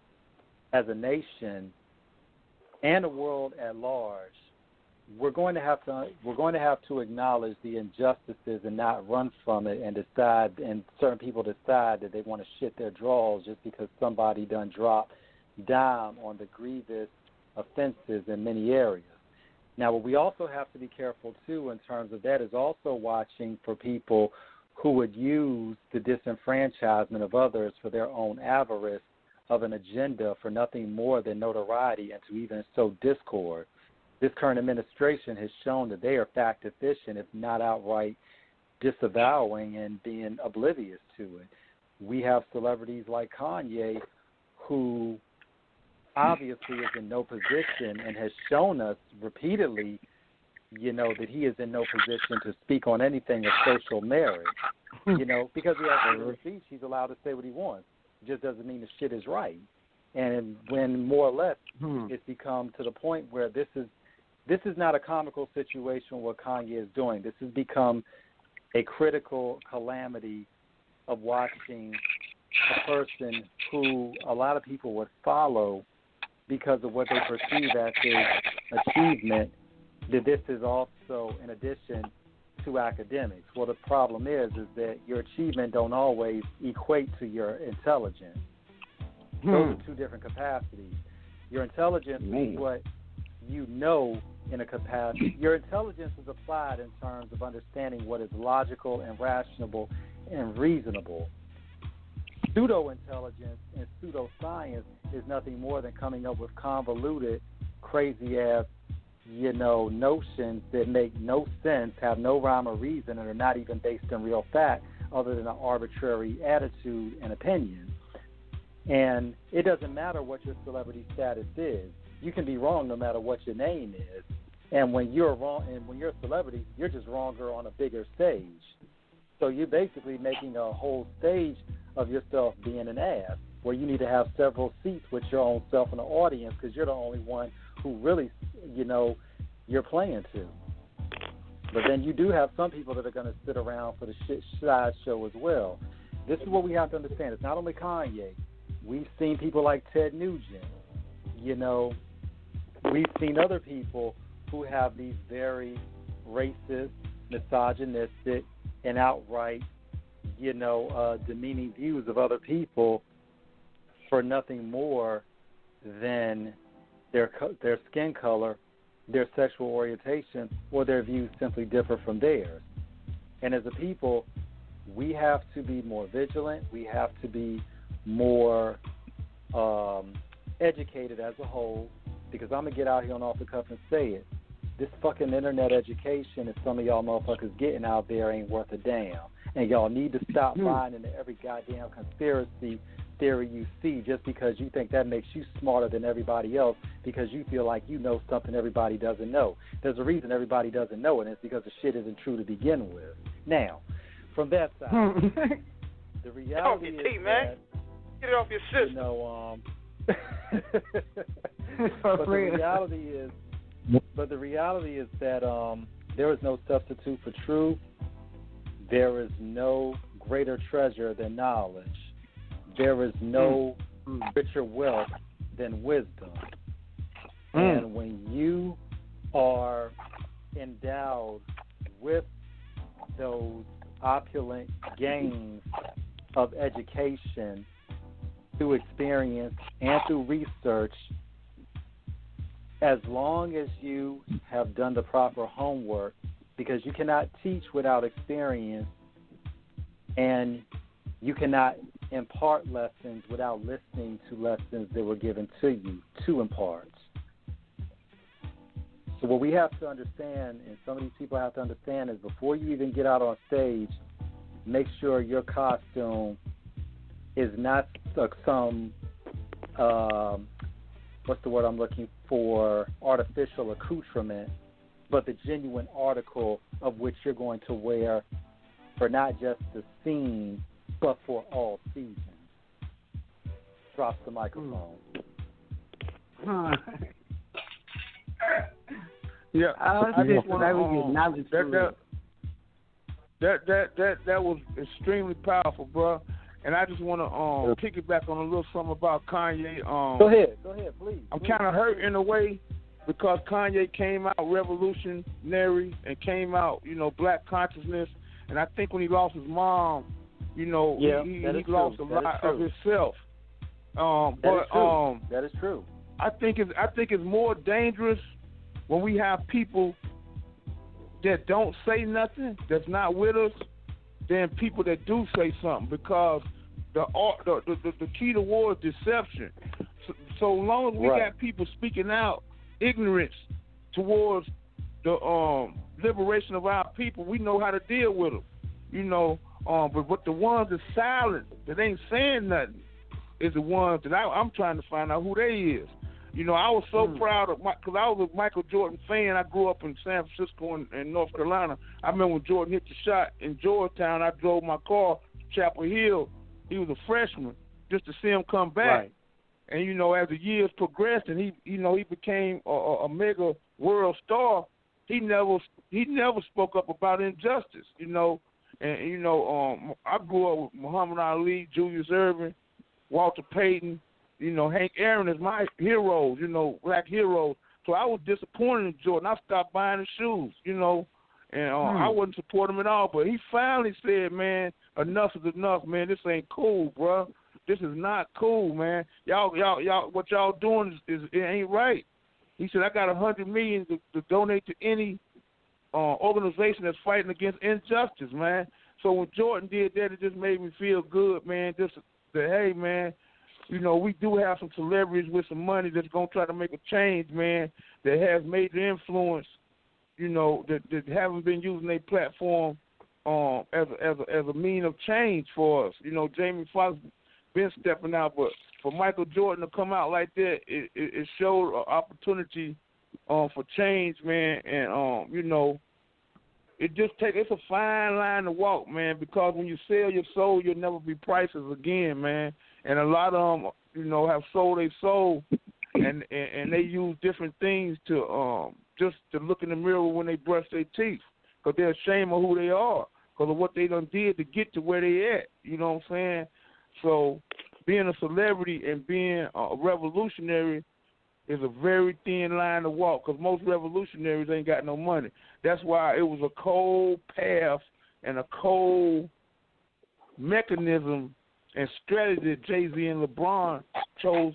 as a nation, and the world at large, we're going to have to acknowledge the injustices and not run from it and certain people decide that they want to shit their drawers just because somebody done dropped dime on the grievous offenses in many areas. Now, what we also have to be careful too in terms of that is also watching for people who would use the disenfranchisement of others for their own avarice of an agenda for nothing more than notoriety and to even sow discord. This current administration has shown that they are fact deficient, if not outright disavowing and being oblivious to it. We have celebrities like Kanye who obviously is in no position and has shown us repeatedly, that he is in no position to speak on anything of social merit, because he has freedom of speech, he's allowed to say what he wants. It just doesn't mean the shit is right. And when more or less it's become to the point where this is not a comical situation what Kanye is doing. This has become a critical calamity of watching a person who a lot of people would follow because of what they perceive as his achievement, that this is also in addition to academics. Well, the problem is that your achievement don't always equate to your intelligence. Those are two different capacities. Your intelligence is what you know in a capacity. Your intelligence is applied in terms of understanding what is logical and rational and reasonable. Pseudo-intelligence and pseudo-science is nothing more than coming up with convoluted, crazy-ass, notions that make no sense, have no rhyme or reason, and are not even based in real fact other than an arbitrary attitude and opinion. And it doesn't matter what your celebrity status is. You can be wrong no matter what your name is. And when you're wrong, and when you're a celebrity, you're just wronger on a bigger stage. So you're basically making a whole stage of yourself being an ass, where you need to have several seats with your own self in the audience because you're the only one who really, you're playing to. But then you do have some people that are going to sit around for the side show as well. This is what we have to understand. It's not only Kanye. We've seen people like Ted Nugent. We've seen other people who have these very racist, misogynistic, and outright, demeaning views of other people for nothing more than their skin color, their sexual orientation, or their views simply differ from theirs. And as a people, we have to be more vigilant. We have to be more educated as a whole, because I'm going to get out here and off the cuff and say it. This fucking internet education that some of y'all motherfuckers getting out there ain't worth a damn. And y'all need to stop buying into every goddamn conspiracy theory you see just because you think that makes you smarter than everybody else because you feel like you know something everybody doesn't know. There's a reason everybody doesn't know, and it's because the shit isn't true to begin with. Now, from that side, the reality is man. Get it off your system. You know, but the reality is that there is no substitute for truth. There is no greater treasure than knowledge. There is no richer wealth than wisdom. And when you are endowed with those opulent gains of education through experience and through research, as long as you have done the proper homework, because you cannot teach without experience, and you cannot impart lessons without listening to lessons that were given to you to impart. So what we have to understand, and some of these people have to understand, is before you even get out on stage, make sure your costume is not some, what's the word I'm looking for, artificial accoutrement, but the genuine article of which you're going to wear for not just the scene, but for all seasons. Drop the microphone. Yeah, I just want that was extremely powerful, bro. And I just want to piggyback on a little something about Kanye. Go ahead, please. I'm kind of hurt in a way because Kanye came out revolutionary and came out, black consciousness. And I think when he lost his mom, he lost a lot of himself. That is true. I think it's more dangerous when we have people that don't say nothing, that's not with us, than people that do say something, because the key to war is deception. So long as we got people speaking out ignorance towards the liberation of our people, we know how to deal with them, but the ones that silent, that ain't saying nothing, is the ones that I'm trying to find out who they is. I was so proud of because I was a Michael Jordan fan. I grew up in San Francisco and North Carolina. I remember when Jordan hit the shot in Georgetown, I drove my car to Chapel Hill. He was a freshman, just to see him come back. Right. And as the years progressed and he became a mega world star, he never spoke up about injustice, And I grew up with Muhammad Ali, Julius Erving, Walter Payton, Hank Aaron is my heroes, black heroes. So I was disappointed in Jordan. I stopped buying his shoes, and I wouldn't support him at all. But he finally said, man, enough is enough, man. This ain't cool, bro. This is not cool, man. Y'all, what y'all doing is it ain't right. He said, I got $100 million to donate to any organization that's fighting against injustice, man. So when Jordan did that, it just made me feel good, man. Just that, hey, man, we do have some celebrities with some money that's going to try to make a change, man, that has major influence, that haven't been using their platform as a mean of change for us. Jamie Foxx been stepping out, but for Michael Jordan to come out like that, it showed an opportunity for change, man, and, it's a fine line to walk, man, because when you sell your soul, you'll never be priceless again, man. And a lot of them, have sold their soul, and they use different things to just to look in the mirror when they brush their teeth, because they're ashamed of who they are, because of what they done did to get to where they at. You know what I'm saying? So being a celebrity and being a revolutionary is a very thin line to walk, because most revolutionaries ain't got no money. That's why it was a cold path and a cold mechanism and strategy that Jay-Z and LeBron chose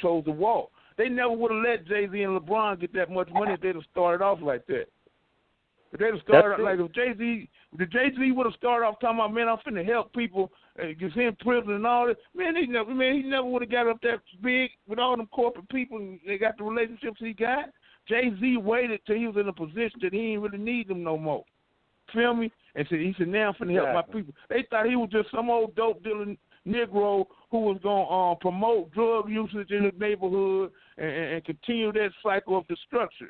to walk. They never would have let Jay-Z and LeBron get that much money if they'd have started off like that. If they'd have started like if Jay-Z would have started off talking about, man, I'm finna help people, get in prison and all that. Man, he never would have got up that big with all them corporate people. And they got the relationships he got. Jay-Z waited till he was in a position that he didn't really need them no more. Feel me? And he said, now I'm finna help my people. They thought he was just some old dope dealing Negro who was going to promote drug usage in the neighborhood and continue that cycle of destruction.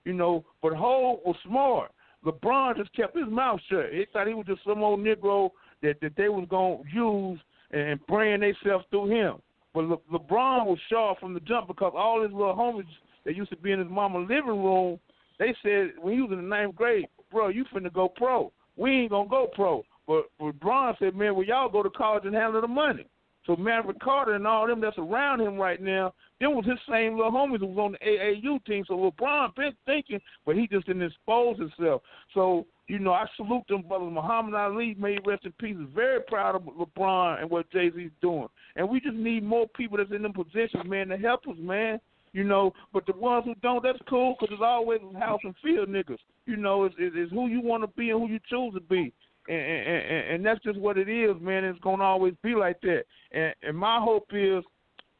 You know, but Hov was smart. LeBron just kept his mouth shut. He thought he was just some old Negro that they was going to use and brand themselves through him. But LeBron was sharp from the jump because all his little homies that used to be in his mama's living room, they said when he was in the 9th grade, bro, you finna go pro. We ain't going to go pro. But LeBron said, man, well, y'all go to college and handle the money. So Maverick Carter and all them that's around him right now, them was his same little homies who was on the AAU team. So LeBron been thinking, but he just didn't expose himself. So, you know, I salute them brothers. Muhammad Ali, may he rest in peace, is very proud of LeBron and what Jay-Z's doing. And we just need more people that's in them positions, man, to help us, man. You know, but the ones who don't, that's cool because it's always house and field niggas. You know, it's who you want to be and who you choose to be. And that's just what it is, man. It's going to always be like that. And my hope is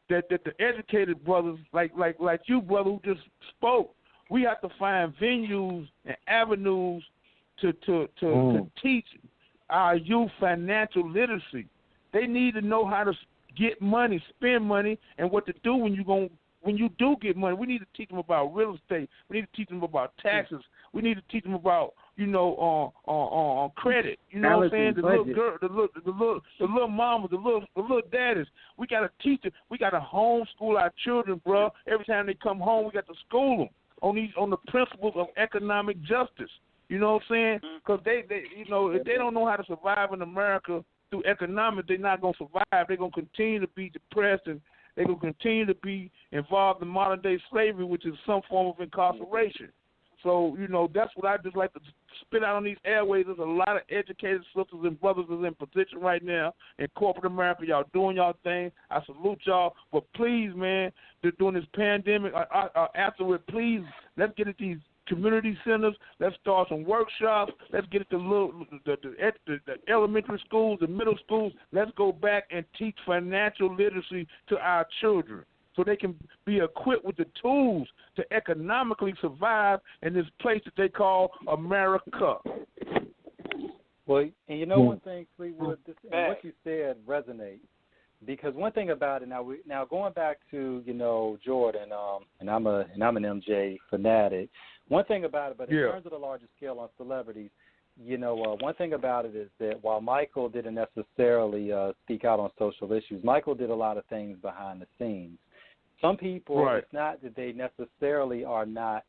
that the educated brothers, like you, brother, who just spoke, we have to find venues and avenues to teach our youth financial literacy. They need to know how to get money, spend money, and what to do when you do get money. We need to teach them about real estate. We need to teach them about taxes. We need to teach them about, you know, on credit. You know what I'm saying? The little girl, the little mamas, the little daddies. We gotta teach them. We gotta homeschool our children, bro. Every time they come home, we got to school them on the principles of economic justice. You know what I'm saying? Because they you know, if they don't know how to survive in America through economics, they're not gonna survive. They're gonna continue to be depressed and they're going to continue to be involved in modern-day slavery, which is some form of incarceration. So, you know, that's what I just like to spit out on these airways. There's a lot of educated sisters and brothers that's in position right now in corporate America. Y'all doing y'all thing. I salute y'all. But please, man, during this pandemic, afterward, please, let's get at these community centers. Let's start some workshops. Let's get at the elementary schools, the middle schools. Let's go back and teach financial literacy to our children so they can be equipped with the tools to economically survive in this place that they call America. Well, and you know one thing, Fleetwood, what you said resonates. Because one thing about it now going back to, you know, Jordan, and I'm an MJ fanatic. One thing about it, but in terms of the larger scale on celebrities, you know, one thing about it is that while Michael didn't necessarily speak out on social issues, Michael did a lot of things behind the scenes. Some people, it's not that they necessarily are not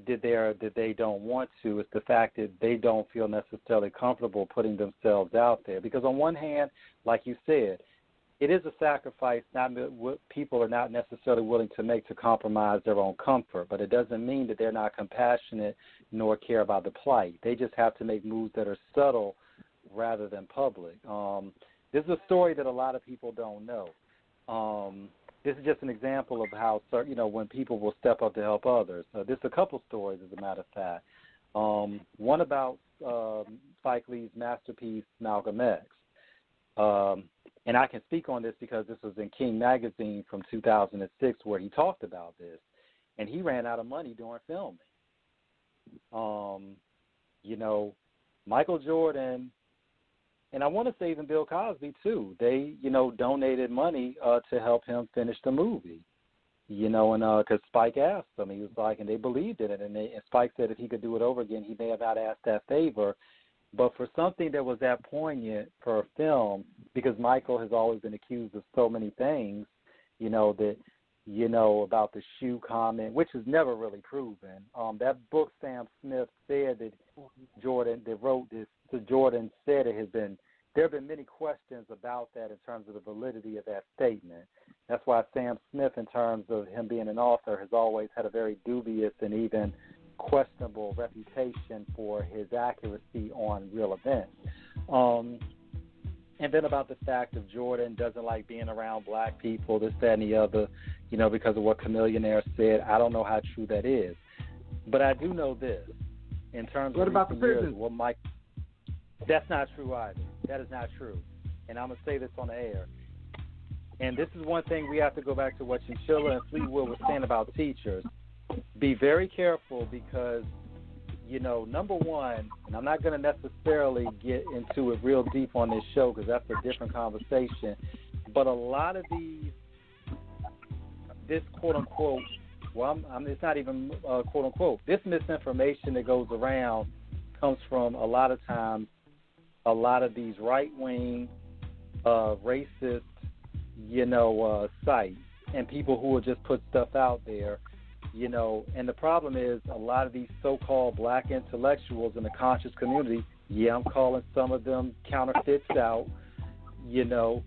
that they don't want to. It's the fact that they don't feel necessarily comfortable putting themselves out there. Because on one hand, like you said, it is a sacrifice people are not necessarily willing to make to compromise their own comfort, but it doesn't mean that they're not compassionate nor care about the plight. They just have to make moves that are subtle rather than public. This is a story that a lot of people don't know. This is just an example of how, you know, when people will step up to help others. There's a couple stories, as a matter of fact. One about Spike Lee's masterpiece, Malcolm X. And I can speak on this because this was in King Magazine from 2006 where he talked about this. And he ran out of money during filming. You know, Michael Jordan, and I want to say even Bill Cosby too, they, you know, donated money to help him finish the movie. You know, and because Spike asked him, he was like, and they believed in it. And Spike said if he could do it over again, he may have not asked that favor. But for something that was that poignant for a film, because Michael has always been accused of so many things, you know, that, you know, about the shoe comment, which is never really proven. That book Sam Smith said that Jordan, that wrote this, so Jordan said there have been many questions about that in terms of the validity of that statement. That's why Sam Smith, in terms of him being an author, has always had a very dubious and even questionable reputation for his accuracy on real events. And then about the fact of Jordan doesn't like being around black people, this, that, and the other, you know, because of what Chamillionaire said. I don't know how true that is. But I do know this. In terms what of about the prison? Well, Mike, that's not true either. That is not true. And I'm going to say this on the air. And this is one thing we have to go back to what Chinchilla and Fleetwood were saying about teachers. Be very careful because, you know, number one, and I'm not going to necessarily get into it real deep on this show because that's a different conversation, but a lot of this quote-unquote, well, it's not even quote-unquote, this misinformation that goes around comes from a lot of times a lot of these right-wing, racist, you know, sites and people who will just put stuff out there, you know, and the problem is a lot of these so-called black intellectuals in the conscious community, yeah, I'm calling some of them counterfeits out, you know,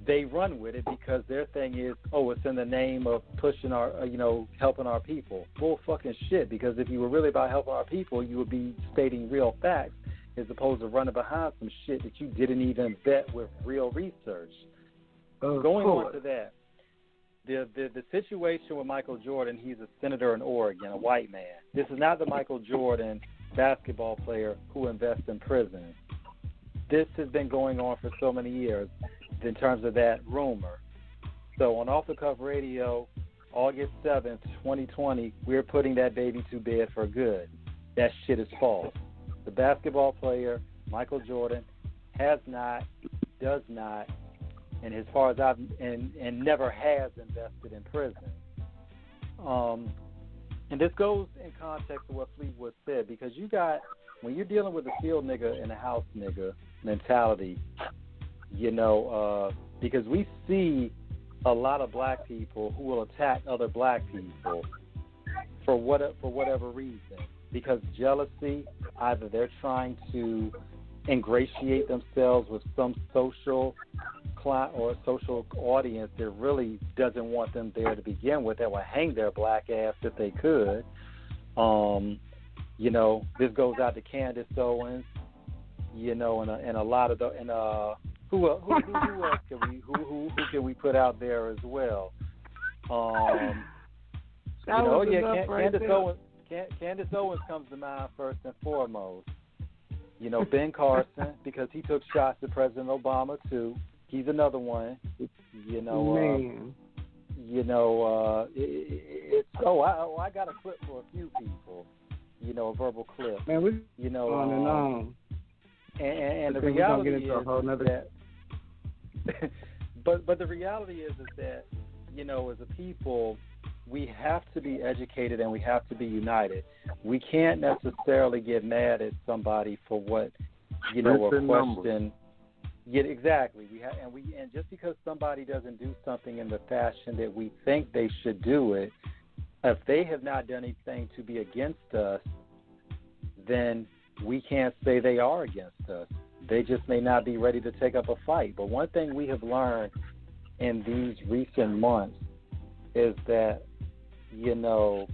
they run with it because their thing is, oh, it's in the name of pushing our, you know, helping our people. Bull fucking shit, because if you were really about helping our people, you would be stating real facts as opposed to running behind some shit that you didn't even vet with real research. Going on to that, the situation with Michael Jordan, he's a senator in Oregon, a white man. This is not the Michael Jordan basketball player who invests in prison. This has been going on for so many years in terms of that rumor. So on Off the Cuff Radio, August 7th, 2020, we're putting that baby to bed for good. That shit is false. The basketball player, Michael Jordan, has not, does not, and as far as I've and never has invested in prison. And this goes in context of what Fleetwood said, because you got, when you're dealing with a field nigga and a house nigga mentality, you know, because we see a lot of black people who will attack other black people for whatever reason, because jealousy, either they're trying to ingratiate themselves with some social client or social audience that really doesn't want them there to begin with, that would hang their black ass if they could. You know, this goes out to Candace Owens, you know, and a lot of the who else can we put out there as well? Candace Owens comes to mind first and foremost. You know, Ben Carson, because he took shots at President Obama too. He's another one. You know, I got a clip for a few people. You know, a verbal clip. Man, we you know, on and on. And the reality is that. but the reality is that, you know, as a people, we have to be educated and we have to be united. We can't necessarily get mad at somebody for what, you know, a question. Yeah, exactly. And just because somebody doesn't do something in the fashion that we think they should do it, if they have not done anything to be against us, then we can't say they are against us. They just may not be ready to take up a fight. But one thing we have learned in these recent months is that, you know,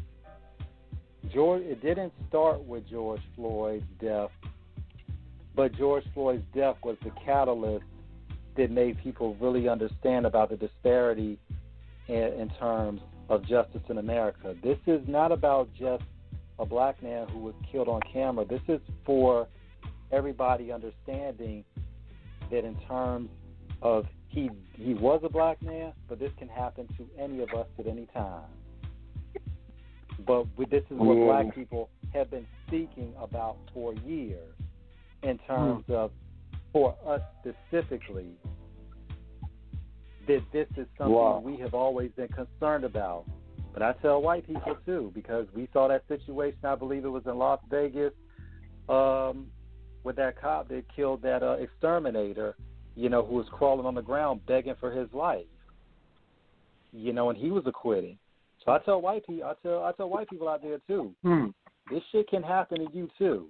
it didn't start with George Floyd's death, but George Floyd's death was the catalyst that made people really understand about the disparity in terms of justice in America. This is not about just a black man who was killed on camera. This is for everybody understanding that in terms of he was a black man, but this can happen to any of us at any time. But this is what black people have been speaking about for years in terms of, for us specifically, that this is something we have always been concerned about. But I tell white people too, because we saw that situation, I believe it was in Las Vegas, with that cop that killed that exterminator, you know, who was crawling on the ground begging for his life. You know, and he was acquitted. So I tell white people, I tell white people out there too, this shit can happen to you too.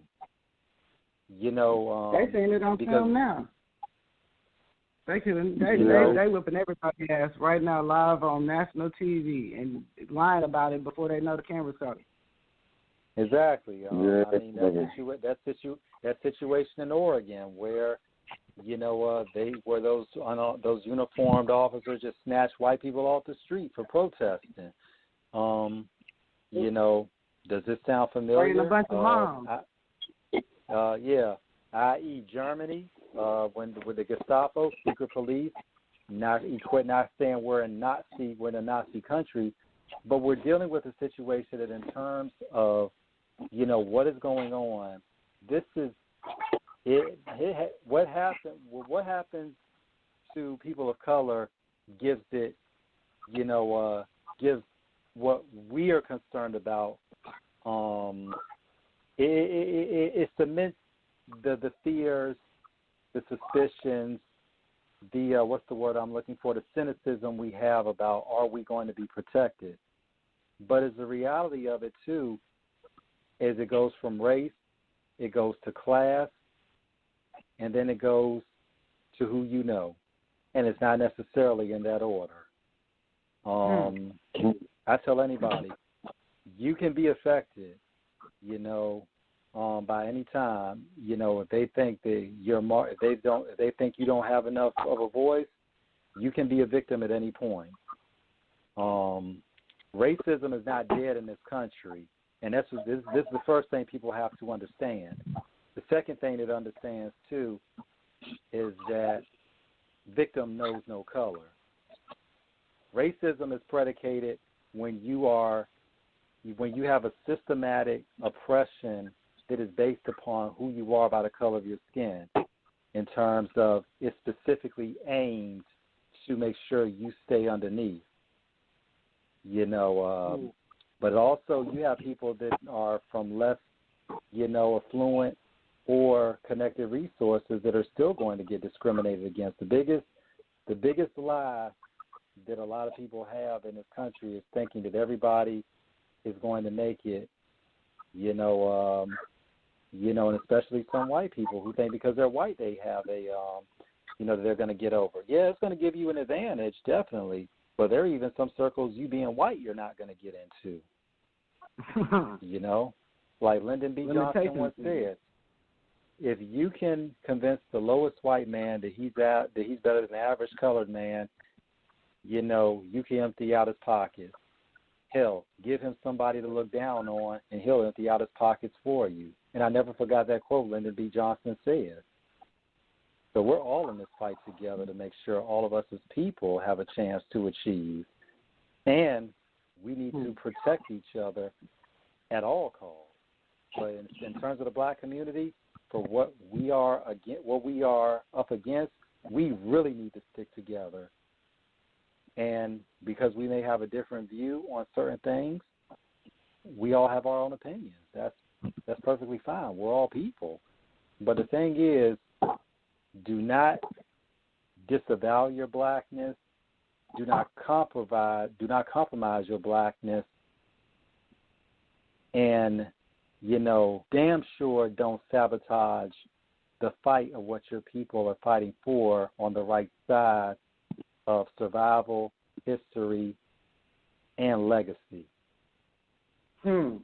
You know, they saying it on film now. They whipping everybody's ass right now live on national TV and lying about it before they know the camera's started. Exactly. I mean, that situation in Oregon where, they were those uniformed officers just snatched white people off the street for protesting. Does this sound familiar? Bringing a bunch of moms. Yeah, i.e. Germany, with the Gestapo, secret police, not saying we're a Nazi country, but we're dealing with a situation that in terms of, what is going on, this is what happens to people of color gives it, gives what we are concerned about. It cements the fears, the suspicions, the what's the word I'm looking for? The cynicism we have about are we going to be protected? But as the reality of it too, is it goes from race, it goes to class, and then it goes to who you know, and it's not necessarily in that order. I tell anybody, you can be affected, by any time, if they think that if they think you don't have enough of a voice, you can be a victim at any point. Racism is not dead in this country, and this is the first thing people have to understand. The second thing that understands too is that victim knows no color. Racism is predicated when you have a systematic oppression that is based upon who you are by the color of your skin, in terms of it's specifically aimed to make sure you stay underneath. But also you have people that are from less, affluent or connected resources that are still going to get discriminated against. The biggest lie that a lot of people have in this country is thinking that everybody is going to make it, and especially some white people who think because they're white they have they're going to get over. Yeah, it's going to give you an advantage, definitely, but there are even some circles you being white you're not going to get into. Like Lyndon B. Johnson once said, if you can convince the lowest white man that he's better than the average colored man, you can empty out his pockets. Hell, give him somebody to look down on, and he'll empty out his pockets for you. And I never forgot that quote Lyndon B. Johnson said. So we're all in this fight together to make sure all of us as people have a chance to achieve. And we need to protect each other at all costs. But in terms of the black community, for what we are up against, we really need to stick together. And because we may have a different view on certain things, we all have our own opinions. That's perfectly fine. We're all people. But the thing is, do not disavow your blackness. Do not compromise your blackness. And, damn sure don't sabotage the fight of what your people are fighting for on the right side of survival, history, and legacy. All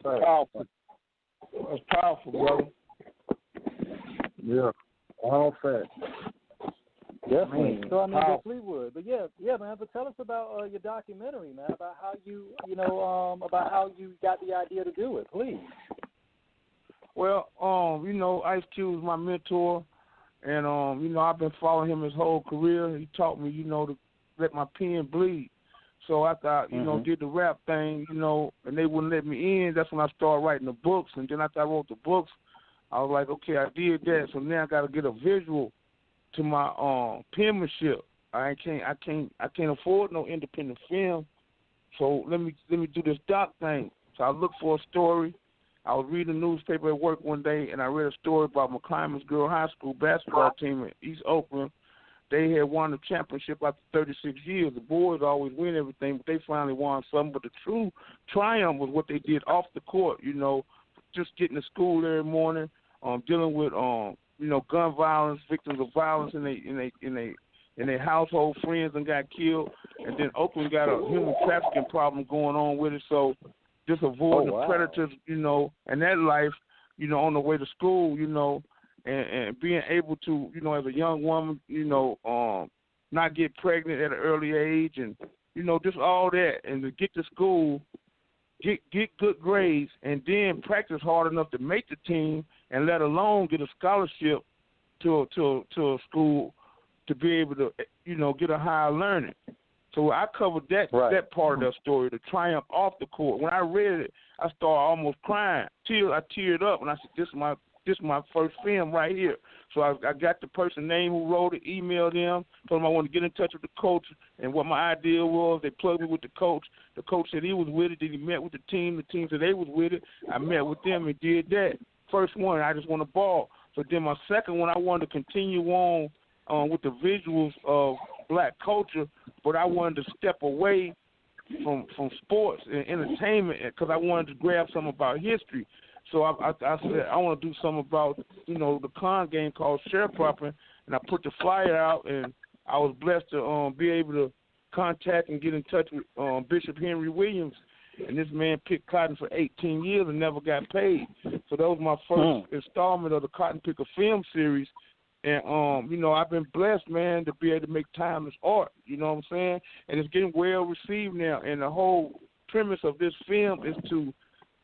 powerful. That's powerful, brother. Yeah, all facts. Definitely. So I mean, the Fleetwood, but yeah, man. But tell us about your documentary, man. About how you, about how you got the idea to do it, please. Well, Ice Cube was my mentor, and I've been following him his whole career. He taught me, to let my pen bleed. So after I, did the rap thing, and they wouldn't let me in, that's when I started writing the books. And then after I wrote the books, I was like, okay, I did that. So now I got to get a visual to my penmanship. I can't afford no independent film. So let me do this doc thing. So I looked for a story. I was reading a newspaper at work one day, and I read a story about McClymonds Girl High School basketball team in East Oakland. They had won the championship after 36 years. The boys always win everything, but they finally won something. But the true triumph was what they did off the court, just getting to school every morning, dealing with, gun violence, victims of violence in their household, friends and got killed. And then Oakland got a human trafficking problem going on with it. So just avoiding the predators, and that life, on the way to school, and being able to, as a young woman, not get pregnant at an early age, and just all that, and to get to school, get good grades, and then practice hard enough to make the team, and let alone get a scholarship to a school to be able to, get a higher learning. So I covered that part of that story, the triumph off the court. When I read it, I started almost crying. I teared up, and I said, "This is my first film right here." So I got the person's name who wrote it, emailed them, told them I wanted to get in touch with the coach, and what my idea was. They plugged me with the coach. The coach said he was with it. Then he met with the team. The team said they was with it. I met with them and did that. First one, I just want to ball. So then my second one, I wanted to continue on with the visuals of black culture, but I wanted to step away from sports and entertainment because I wanted to grab something about history. So I said I want to do something about the con game called sharecropping, and I put the flyer out, and I was blessed to be able to contact and get in touch with Bishop Henry Williams, and this man picked cotton for 18 years and never got paid. So that was my first installment of the Cotton Pickaz film series. And, I've been blessed, man, to be able to make timeless art, you know what I'm saying? And it's getting well received now. And the whole premise of this film is to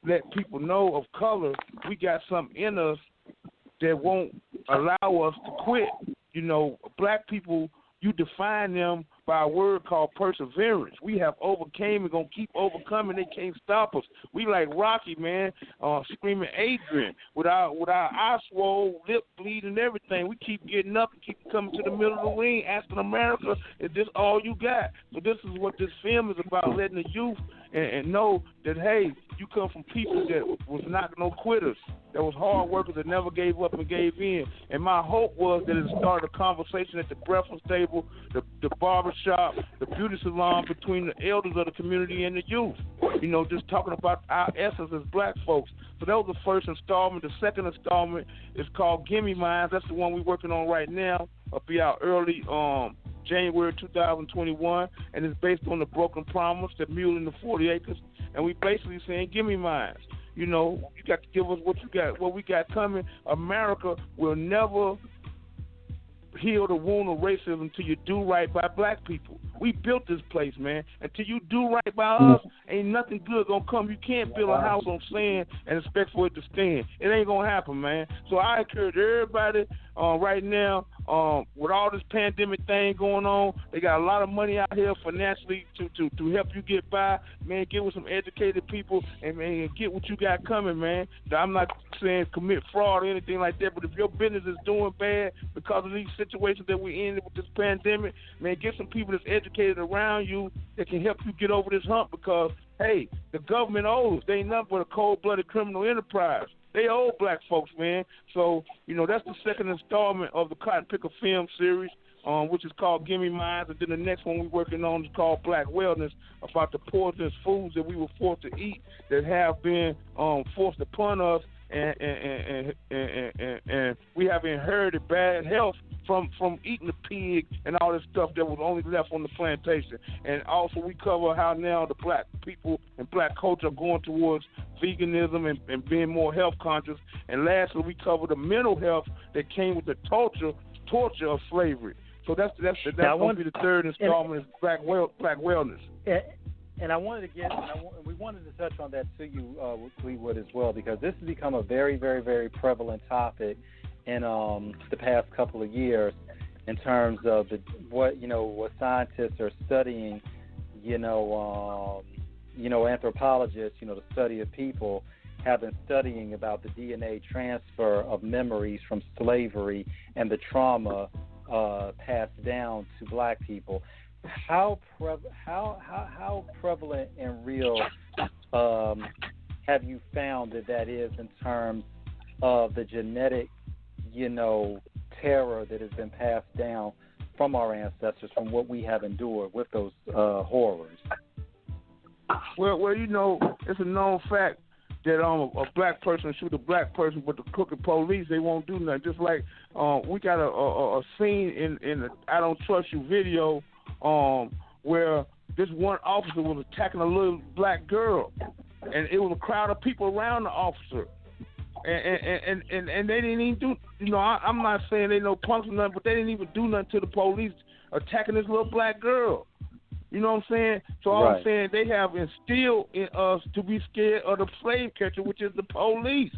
let people know of color we got something in us that won't allow us to quit. Black people, you define them by a word called perseverance. We have overcame and going to keep overcoming. They can't stop us. We like Rocky, man, screaming Adrian with our eyes swole, lip bleeding, and everything. We keep getting up and keep coming to the middle of the ring, asking America, is this all you got? So this is what this film is about, letting the youth and know that, hey, you come from people that was not no quitters, that was hard workers that never gave up and gave in. And my hope was that it started a conversation at the breakfast table, the barbershop, the beauty salon between the elders of the community and the youth. Just talking about our essence as black folks. So that was the first installment. The second installment is called Gimme Mines. That's the one we're working on right now. It'll be out early January 2021, and it's based on the broken promise, the mule in the 40 acres. And we basically saying, give me mines. You got to give us what you got, what we got coming. America will never heal the wound of racism until you do right by black people. We built this place, man. Until you do right by us, ain't nothing good gonna come. You can't build a house on sand and expect for it to stand. It ain't gonna happen, man. So I encourage everybody right now, with all this pandemic thing going on, they got a lot of money out here financially to help you get by. Man, get with some educated people and man, get what you got coming, man. I'm not saying commit fraud or anything like that, but if your business is doing bad because of these situations that we're in with this pandemic, man, get some people that's educated around you that can help you get over this hump because, hey, the government owes. They ain't nothing but a cold-blooded criminal enterprise. They owe black folks, man. So, that's the second installment of the Cotton Pickaz film series, which is called Gimme Mines. And then the next one we're working on is called Black Wellness, about the poisonous foods that we were forced to eat that have been forced upon us. And we have inherited bad health from eating the pig and all this stuff that was only left on the plantation. And also we cover how now the black people and black culture are going towards veganism and being more health conscious. And lastly, we cover the mental health that came with the torture of slavery. So that's going to be the third installment, is Black Wellness. And I wanted to we wanted to touch on that to you, Fleetwood, as well, because this has become a very, very, very prevalent topic in the past couple of years in terms of what scientists are studying, anthropologists, the study of people have been studying about the DNA transfer of memories from slavery and the trauma passed down to black people. How prevalent and real have you found that is in terms of the genetic, terror that has been passed down from our ancestors, from what we have endured with those horrors? Well, it's a known fact that a black person shoot a black person, but the crooked police, they won't do nothing. Just like we got a scene in the I Don't Trust You video where this one officer was attacking a little black girl, and it was a crowd of people around the officer. And they didn't even do, I'm not saying they no punks or nothing, but they didn't even do nothing to the police attacking this little black girl. You know what I'm saying? So all I'm saying, they have instilled in us to be scared of the slave catcher, which is the police.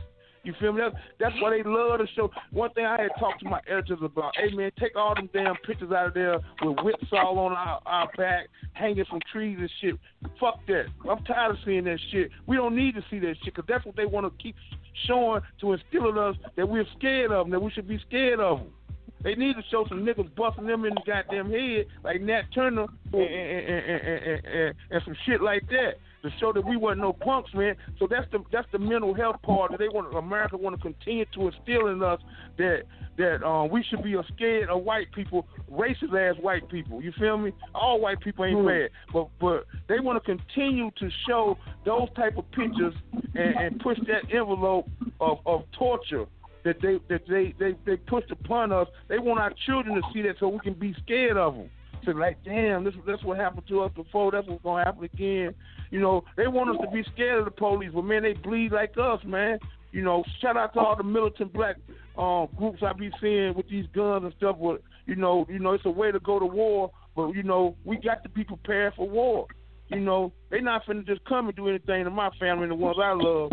You feel me? That's why they love to show. One thing I had talked to my editors about, hey, man, take all them damn pictures out of there with whips all on our back, hanging from trees and shit. Fuck that. I'm tired of seeing that shit. We don't need to see that shit because that's what they want to keep showing to instill in us that we're scared of them, that we should be scared of them. They need to show some niggas busting them in the goddamn head like Nat Turner and some shit like that to show that we wasn't no punks, man. So that's the mental health part that America want to continue to instill in us that we should be scared of white people, racist ass white people. You feel me? All white people ain't bad, but they want to continue to show those type of pictures and push that envelope of torture that they pushed upon us. They want our children to see that so we can be scared of them. So like, damn, that's what happened to us before. That's what's gonna happen again. They want us to be scared of the police, but man, they bleed like us, man. Shout out to all the militant black groups I be seeing with these guns and stuff. But it's a way to go to war. But we got to be prepared for war. They not finna just come and do anything to my family and the ones I love.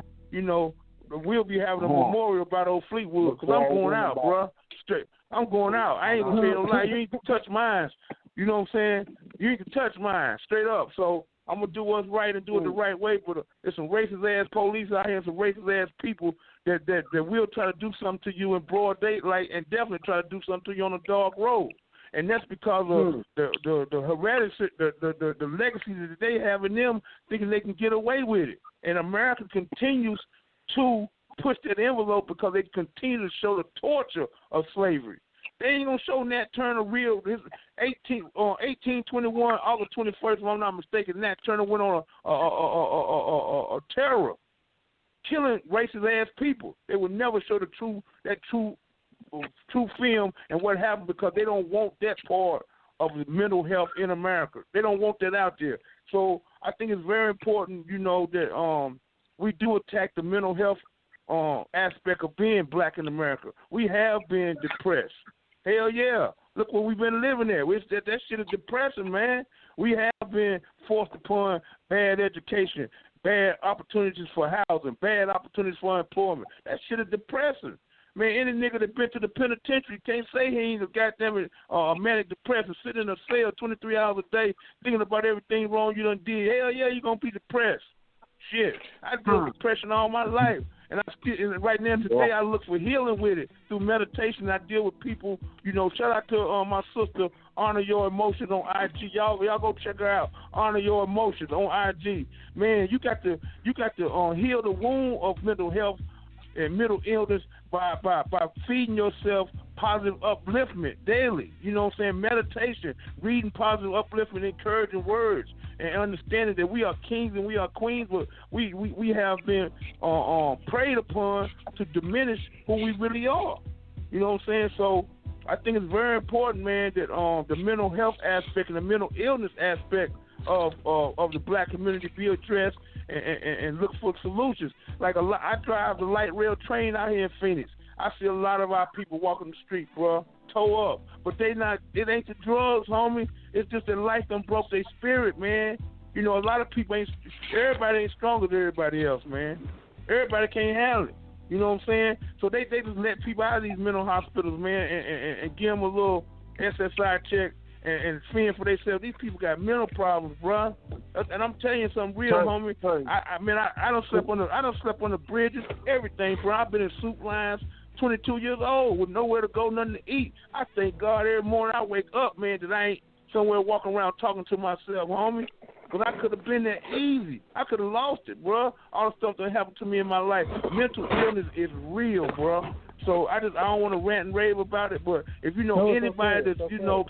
We'll be having a memorial about old Fleetwood because I'm going out, bruh. Straight. I'm going out. I ain't gonna say no lie. You ain't gonna touch mine. You know what I'm saying? You ain't gonna touch mine. Straight up. So I'm gonna do what's right and do it the right way. But there's some racist ass police out here, and some racist ass people that will try to do something to you in broad daylight, and definitely try to do something to you on a dark road. And that's because of the heredity, the legacy that they have in them, thinking they can get away with it. And America continues to push that envelope because they continue to show the torture of slavery. They ain't gonna show Nat Turner real. 1821, August 21st, if I'm not mistaken, Nat Turner went on a terror, killing racist ass people. They would never show that true film and what happened because they don't want that part of the mental health in America. They don't want that out there. So I think it's very important, that we do attack the mental health aspect of being black in America. We have been depressed. Hell yeah. Look what we've been living there. That shit is depressing, man. We have been forced upon bad education, bad opportunities for housing, bad opportunities for employment. That shit is depressing. Man, any nigga that been to the penitentiary can't say he ain't a goddamn manic depressed, sitting in a cell 23 hours a day thinking about everything wrong you done did. Hell yeah, you gonna be depressed. Shit, I dealt with depression all my life, and right now today I look for healing with it through meditation. I deal with people. Shout out to my sister, Honor Your Emotions on IG. Y'all go check her out. Honor Your Emotions on IG. Man, you got to heal the wound of mental health and mental illness by feeding yourself positive upliftment daily. You know what I'm saying? Meditation, reading positive upliftment, encouraging words, and understanding that we are kings and we are queens, but we have been preyed upon to diminish who we really are. You know what I'm saying? So I think it's very important, man, that the mental health aspect and the mental illness aspect of the black community be addressed and look for solutions. Like I drive the light rail train out here in Phoenix. I see a lot of our people walking the street, bro, toe up. But it ain't the drugs, homie. It's just that life done broke their spirit, man. A lot of people everybody ain't strong as everybody else, man. Everybody can't handle it. You know what I'm saying? So they just let people out of these mental hospitals, man, and give them a little SSI check and fend for themselves. These people got mental problems, bro. And I'm telling you something real, homie. I done slept on the bridges, everything, bro. I've been in soup lines, 22 years old, with nowhere to go, nothing to eat. I thank God every morning I wake up, man, that I ain't somewhere walking around talking to myself, homie. Because I could have been that easy. I could have lost it, bro. All the stuff that happened to me in my life. Mental illness is real, bro. So I don't want to rant and rave about it, but if you know anybody that's,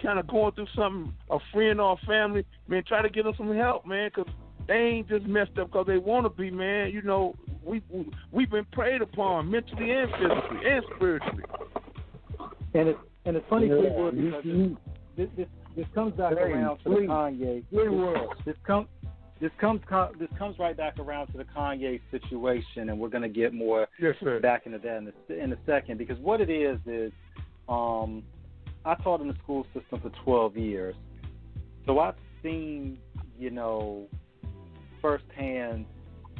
kind of going through something, a friend or a family, man, try to get them some help, man, because they ain't just messed up because they want to be, man. We've been preyed upon mentally and physically and spiritually. And it's funny, Fleetwood, because this comes back around to the Kanye. this comes right back around to the Kanye situation, and we're going to get more back into that in a second. Because what it is I taught in the school system for 12 years, so I've seen, firsthand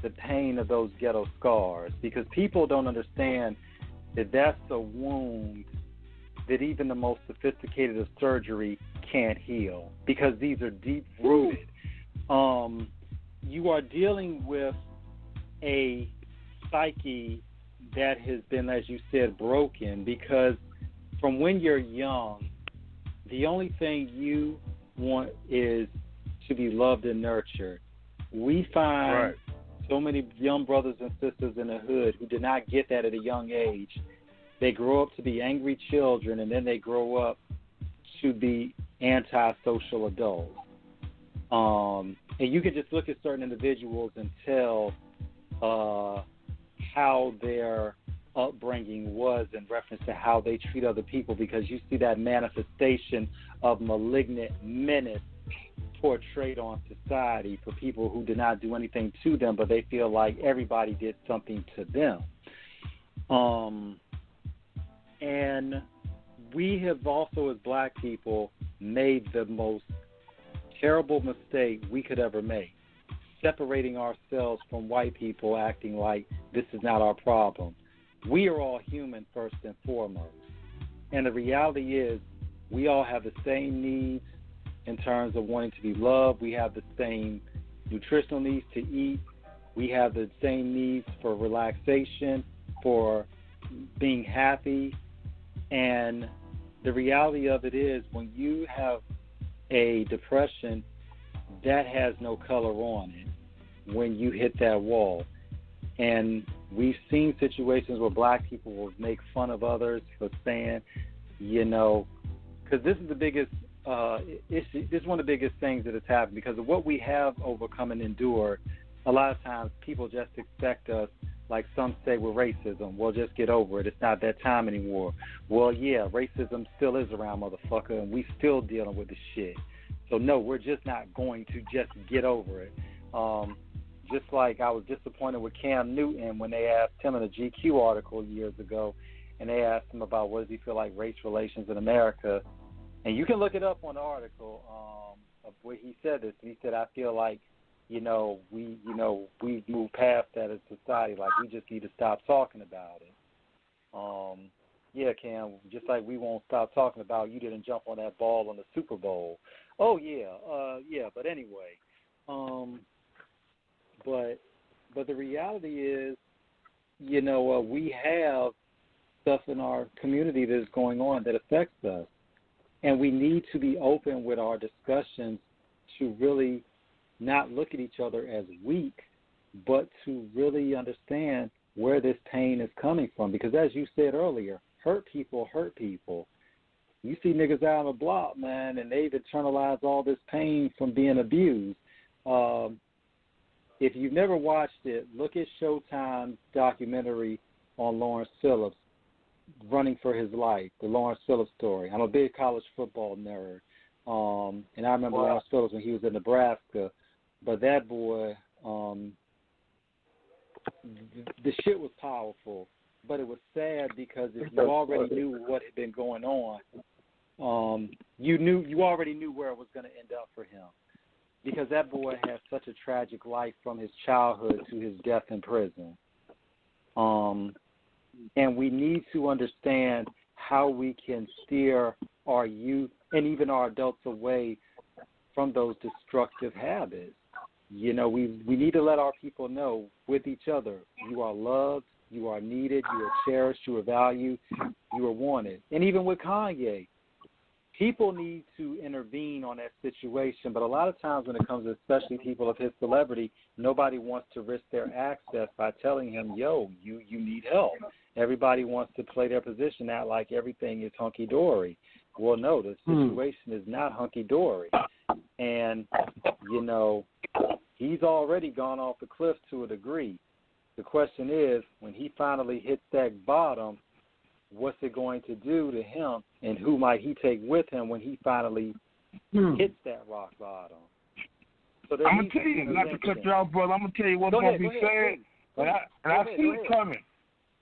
the pain of those ghetto scars, because people don't understand that that's a wound that even the most sophisticated of surgery can't heal, because these are deep-rooted. You are dealing with a psyche that has been, as you said, broken, because from when you're young, the only thing you want is to be loved and nurtured. We find so many young brothers and sisters in the hood who did not get that at a young age. They grow up to be angry children, and then they grow up to be antisocial adults. And you can just look at certain individuals and tell how their upbringing was in reference to how they treat other people, because you see that manifestation of malignant menace portrayed on society for people who did not do anything to them, but they feel like everybody did something to them. And we have also, as black people, made the most terrible mistake we could ever make, separating ourselves from white people, acting like this is not our problem. We are all human first and foremost. And the reality is we all have the same needs in terms of wanting to be loved. We have the same nutritional needs to eat. We have the same needs for relaxation, for being happy. And the reality of it is when you have a depression, that has no color on it when you hit that wall. And we've seen situations where black people will make fun of others for saying, because this is the biggest issue, this is one of the biggest things that has happened, because of what we have overcome and endured. A lot of times people just expect us, like some say with racism, we'll just get over it. It's not that time anymore. Well, yeah, racism still is around, motherfucker, and we still dealing with the shit. So, no, we're just not going to just get over it. Just like I was disappointed with Cam Newton when they asked him in a GQ article years ago, and they asked him about what does he feel like race relations in America. And you can look it up on the article of where he said this. And he said, I feel like, we've moved past that as a society. Like, we just need to stop talking about it. Yeah, Cam, just like we won't stop talking about you didn't jump on that ball on the Super Bowl. Oh, yeah, but anyway. But the reality is, we have stuff in our community that is going on that affects us. And we need to be open with our discussions to really not look at each other as weak, but to really understand where this pain is coming from. Because as you said earlier, hurt people hurt people. You see niggas out on the block, man, and they've internalized all this pain from being abused. If you've never watched it, look at Showtime's documentary on Lawrence Phillips, Running for His Life, the Lawrence Phillips story. I'm a big college football nerd, and I remember Lawrence Phillips when he was in Nebraska. But that boy, the shit was powerful, but it was sad because if you already knew what had been going on, you already knew where it was going to end up for him, because that boy had such a tragic life from his childhood to his death in prison. And we need to understand how we can steer our youth and even our adults away from those destructive habits. We need to let our people know with each other, you are loved, you are needed, you are cherished, you are valued, you are wanted. And even with Kanye, people need to intervene on that situation, but a lot of times when it comes to especially people of his celebrity, nobody wants to risk their access by telling him, yo, you need help. Everybody wants to play their position out like everything is hunky-dory. Well, no, the situation is not hunky-dory. And, he's already gone off the cliff to a degree. The question is, when he finally hits that bottom, what's it going to do to him, and who might he take with him when he finally hits that rock bottom? I'm gonna tell you, not to cut you off, brother. I'm gonna tell you what's gonna be said, and I see it coming.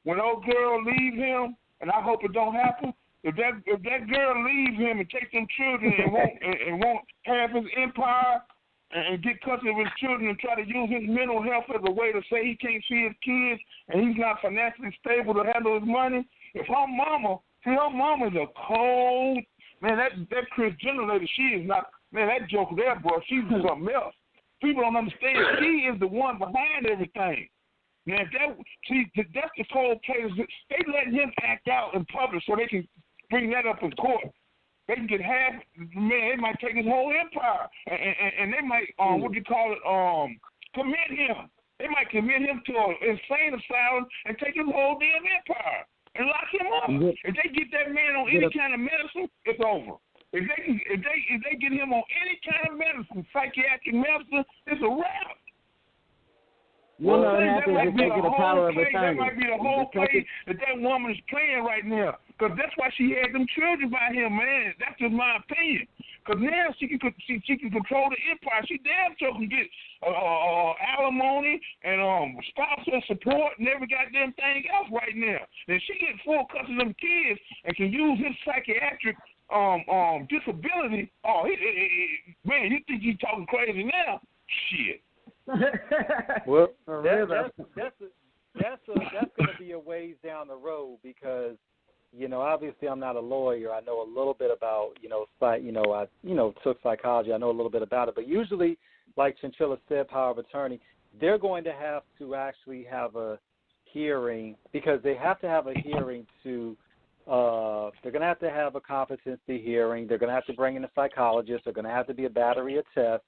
When old girl leave him, and I hope it don't happen. If that girl leaves him and takes them children and won't have his empire and get custody of his children and try to use his mental health as a way to say he can't see his kids and he's not financially stable to handle his money. If her mama is a cold man. That Kris Jenner lady, she is not. Man, that joke there, bro, she's something else. People don't understand. She is the one behind everything. Man, that's the whole case. They let him act out in public so they can bring that up in court. They can get half. Man, they might take his whole empire, and they might commit him. They might commit him to an insane asylum and take his whole damn empire and lock him up. If they get that man on any kind of medicine, it's over. If they get him on any kind of medicine, psychiatric medicine, it's a wrap. That might be the whole play that woman is playing right now. Because that's why she had them children by him, man. That's just my opinion. Because now she can control the empire. She damn sure can get alimony and spousal support and every goddamn thing else right now. And she get full custody of them kids and can use his psychiatric disability. Oh, man, you think he's talking crazy now? Shit. Well, that's going to be a ways down the road because, obviously I'm not a lawyer. I know a little bit about, I took psychology. I know a little bit about it. But usually, like Chinchilla said, power of attorney, they're going to have to actually have a hearing because they have to have a hearing to they're going to have a competency hearing. They're going to have to bring in a psychologist. They're going to have to be a battery of tests.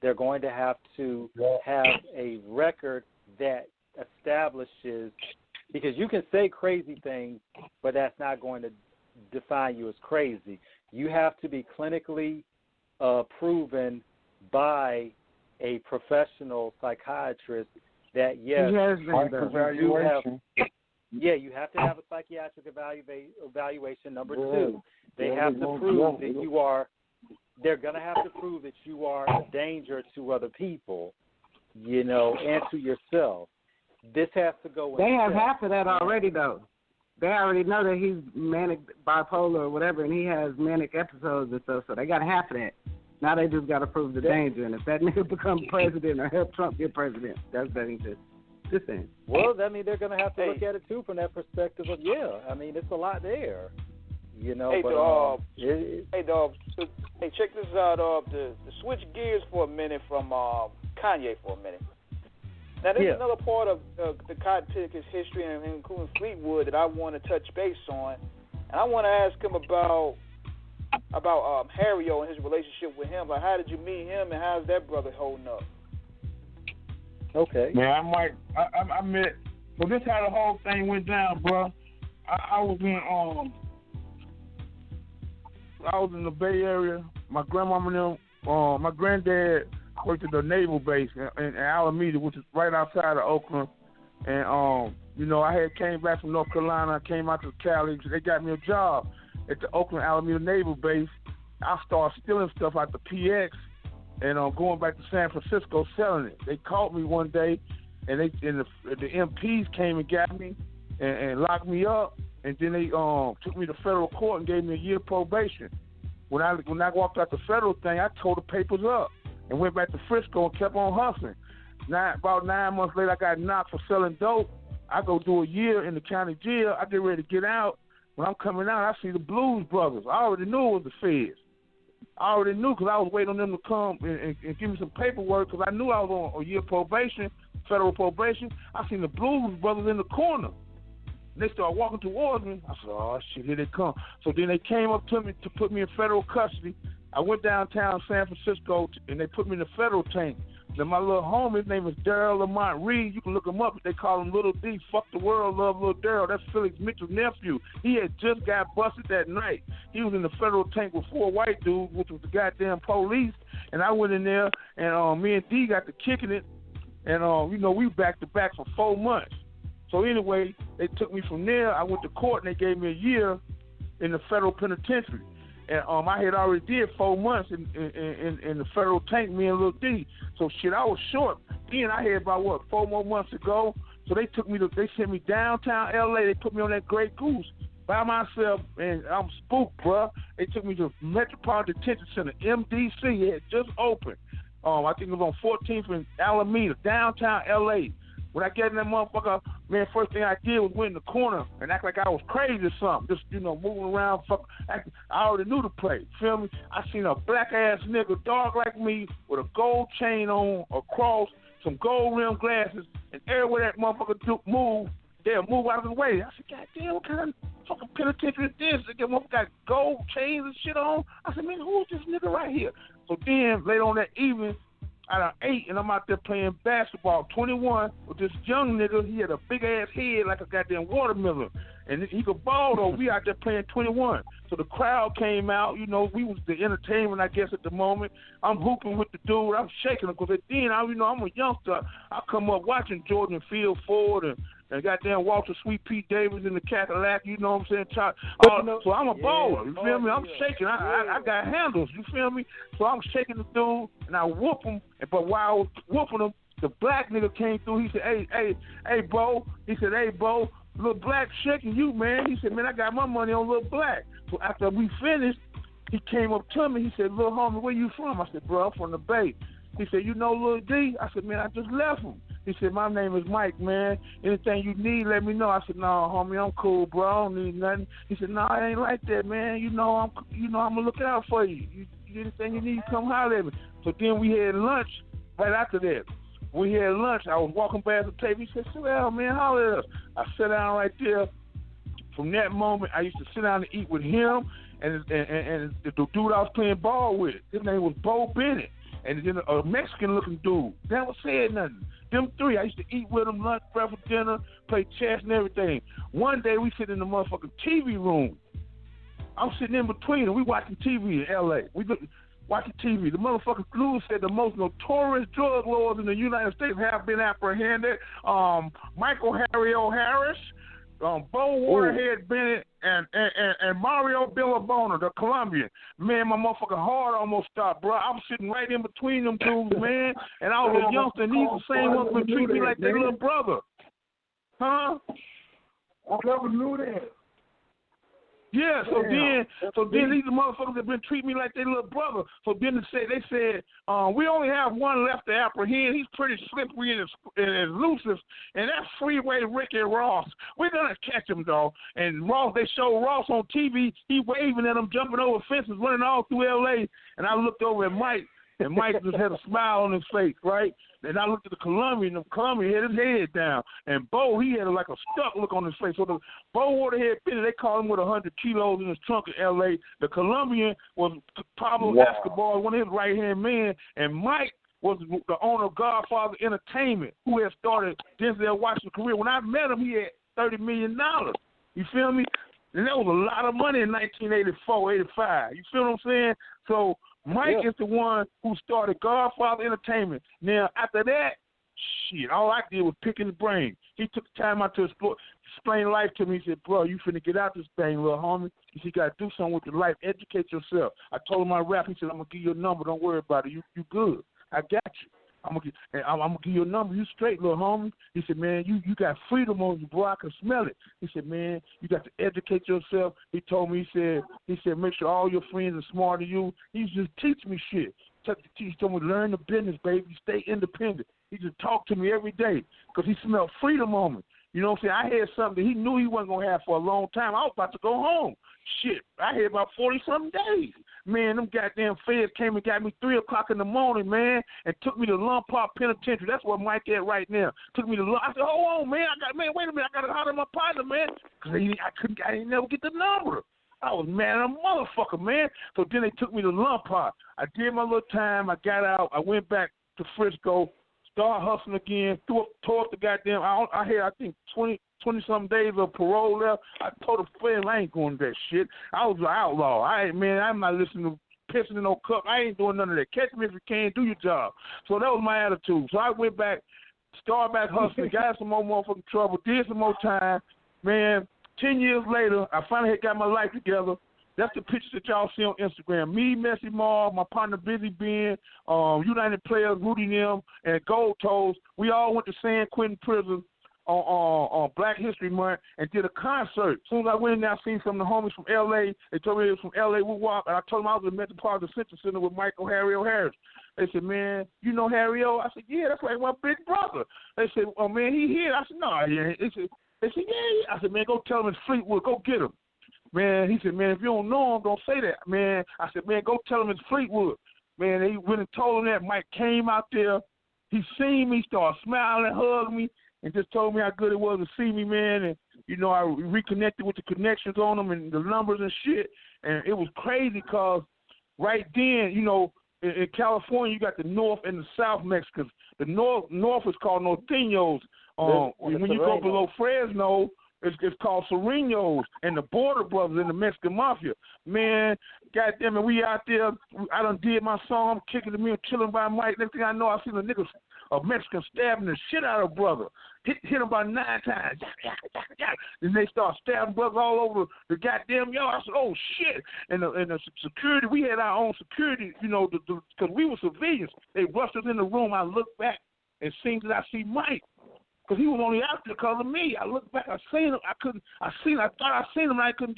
They're going to have to have a record that establishes, because you can say crazy things, but that's not going to define you as crazy. You have to be clinically proven by a professional psychiatrist that, yes, you have to have a psychiatric evaluation. Number two, they have to prove that you are, they're going to have to prove that you are a danger to other people, and to yourself. This has to go. They have half of that already, though. They already know that he's manic, bipolar, or whatever, and he has manic episodes and stuff, so they got half of that. Now they just got to prove the danger, and if that nigga become president or help Trump get president, that's just thing. Well, I mean, they're going to have to look at it, too, from that perspective of, it's a lot there. Hey, dog. Hey, check this out. To switch gears for a minute from Kanye for a minute. Now, this is another part of the Cotton Pickaz history, including Fleetwood, that I want to touch base on. And I want to ask him about Harrio and his relationship with him. Like, how did you meet him, and how's that brother holding up? Okay. Man, I met. So this how the whole thing went down, bro. I was in the Bay Area. My grandmama and my granddad worked at the naval base in Alameda, which is right outside of Oakland. And I had came back from North Carolina. I came out to Cali. They got me a job at the Oakland Alameda Naval Base. I started stealing stuff out the PX and going back to San Francisco selling it. They caught me one day, and the MPs came and got me and locked me up. And then they took me to federal court and gave me a year probation. When I walked out the federal thing, I tore the papers up and went back to Frisco and kept on hustling. About 9 months later, I got knocked for selling dope. I go do a year in the county jail. I get ready to get out. When I'm coming out, I see the Blues Brothers. I already knew it was the feds. I already knew because I was waiting on them to come and give me some paperwork because I knew I was on a year probation, federal probation. I seen the Blues Brothers in the corner. They started walking towards me. I said, oh, shit, here they come. So then they came up to me to put me in federal custody. I went downtown San Francisco, and they put me in the federal tank. Then my little homie, his name is Daryl Lamont Reed. You can look him up. They call him Little D. Fuck the world, love Little Daryl. That's Felix Mitchell's nephew. He had just got busted that night. He was in the federal tank with 4 white dudes, which was the goddamn police. And I went in there, and me and D got to kicking it. And, we back to back for 4 months. So anyway, they took me from there. I went to court, and they gave me a year in the federal penitentiary. And I had already did 4 months in the federal tank, me and Lil D. So shit, I was short. Then I had about 4 more months to go. So they sent me downtown LA. They put me on that Grey Goose by myself, and I'm spooked, bruh. They took me to Metropolitan Detention Center, MDC. It had just opened. I think it was on 14th and Alameda, downtown LA. When I get in that motherfucker, man, first thing I did was went in the corner and act like I was crazy or something. Just, moving around. I already knew the play. Feel me? I seen a black-ass nigga, dark like me, with a gold chain on, a cross, some gold-rimmed glasses, and everywhere that motherfucker move, they'll move out of the way. I said, God damn, what kind of fucking penitentiary is this? That motherfucker got gold chains and shit on. I said, man, who's this nigga right here? So then, later on that evening, I done ate, and I'm out there playing basketball, 21, with this young nigga. He had a big-ass head like a goddamn watermelon. And he could ball, though. We out there playing 21. So the crowd came out. We was the entertainment, I guess, at the moment. I'm hooping with the dude. I'm shaking him because then, I'm a youngster. I come up watching Jordan Field Ford and goddamn Walter Sweet Pete Davis in the Cadillac, you know what I'm saying? So I'm a baller, you feel me? I'm shaking. I got handles, you feel me? So I'm shaking the dude, and I whoop him. But while I was whooping him, the black nigga came through. He said, hey, Bo. He said, hey, Bo, Lil Black shaking you, man. He said, man, I got my money on Lil Black. So after we finished, he came up to me. He said, Lil homie, where you from? I said, bro, I'm from the Bay. He said, you know Lil D? I said, man, I just left him. He said, my name is Mike, man. Anything you need, let me know. I said, no, homie, I'm cool, bro. I don't need nothing. He said, no, I ain't like that, man. I'm gonna look out for you. Anything you need, come holler at me. So then we had lunch right after that. When we had lunch, I was walking past the table. He said, sit down, man, holler at us. I sat down right there. From that moment, I used to sit down and eat with him and the dude I was playing ball with. His name was Bo Bennett. And then a Mexican-looking dude. Never said nothing. Them three, I used to eat with them, lunch, breakfast, dinner, play chess and everything. One day, we sit in the motherfucking TV room. I'm sitting in between them. We watching TV in L.A. We watching TV. The motherfucking news said the most notorious drug lords in the United States have been apprehended. Michael Harry O'Harris, Bo Waterhead Bennett, and Mario Billabona, the Colombian. Man, my motherfucking heart almost stopped, bro. I was sitting right in between them dudes, man. And I was a youngster, and these the same ones would treat me like their little brother. Huh? I never knew that. Yeah, so then these motherfuckers have been treating me like their little brother. So then they said, we only have one left to apprehend. He's pretty slippery and elusive, and that's Freeway Ricky Ross. We're gonna catch him though. And Ross, they show Ross on TV. He waving at him, jumping over fences, running all through L.A. And I looked over at Mike, and Mike just had a smile on his face, right? And I looked at the Colombian, and the Colombian had his head down. And Bo, he had like a stuck look on his face. So the Bo Waterhead Bennett, they called him with 100 kilos in his trunk in L.A. The Colombian was Pablo Escobar, one of his right-hand men. And Mike was the owner of Godfather Entertainment, who had started Denzel Washington's career. When I met him, he had $30 million. You feel me? And that was a lot of money in 1984, 85. You feel what I'm saying? So Mike is the one who started Godfather Entertainment. Now, after that, shit, all I did was pick his brain. He took the time out to explain life to me. He said, bro, you finna get out this thing, little homie. He said, you got to do something with your life. Educate yourself. I told him I rap. He said, I'm going to give you a number. Don't worry about it. You good. I got you. I'm gonna give you a number. You straight, little homie. He said, man, you got freedom on you, bro. I can smell it. He said, man, you got to educate yourself. He told me, he said, make sure all your friends are smart than you. He just teach me shit. He told me, learn the business, baby. Stay independent. He just talked to me every day because he smelled freedom on me. You know what I'm saying? I had something that he knew he wasn't going to have for a long time. I was about to go home. Shit, I had about 40-something days. Man, them goddamn feds came and got me 3 o'clock in the morning, man, and took me to Lompart Penitentiary. That's where Mike at right now. Took me to I said, hold on, man. Wait a minute. I got to holler at my partner, man, because I didn't never get the number. I was mad at a motherfucker, man. So then they took me to Lompart. I did my little time. I got out. I went back to Frisco, started hustling again, tore up the goddamn. I had, I think, 20-something days of parole left. I told the friend I ain't going to that shit. I was an outlaw. I'm not listening to pissing in no cup. I ain't doing none of that. Catch me if you can. Do your job. So that was my attitude. So I went back, started back hustling, got some more motherfucking trouble, did some more time. Man, 10 years later, I finally had got my life together. That's the pictures that y'all see on Instagram. Me, Messy Marv, my partner Busy Ben, United Players, Rudy Nim, and Gold Toes. We all went to San Quentin Prison on Black History Month and did a concert. As soon as I went in there, I seen some of the homies from L.A. They told me it was from L.A. Woo-Wop, and I told them I was in the Metropolitan Convention Center with Michael Harry O'Harris. They said, man, you know Harry O? I said, yeah, that's like my big brother. They said, oh, man, he here? I said, no, yeah. They said, yeah. I said, man, go tell him it's Fleetwood. Go get him. Man, he said, man, if you don't know him, don't say that, man. I said, man, go tell him it's Fleetwood. Man, they went and told him that. Mike came out there. He seen me, started smiling, hugged me, and just told me how good it was to see me, man. And, you know, I reconnected with the connections on them and the numbers and shit. And it was crazy because right then, you know, in California, you got the North and the South Mexicans. The North is called Norteños. When you go below Fresno, it's called Serenos and the Border Brothers and the Mexican Mafia. Man, goddamn it, we out there. I done did my song. I'm kicking to me and chilling by Mike. Next thing I know, I seen a Mexican stabbing the shit out of a brother. Hit him about 9 times. And they start stabbing brothers all over the goddamn yard. I said, oh, shit. And the security, we had our own security, you know, because we were civilians. They rushed us in the room. I looked back and seen that I see Mike. Because he was only out there because of me. I looked back, I seen him. I thought I seen him, and I couldn't.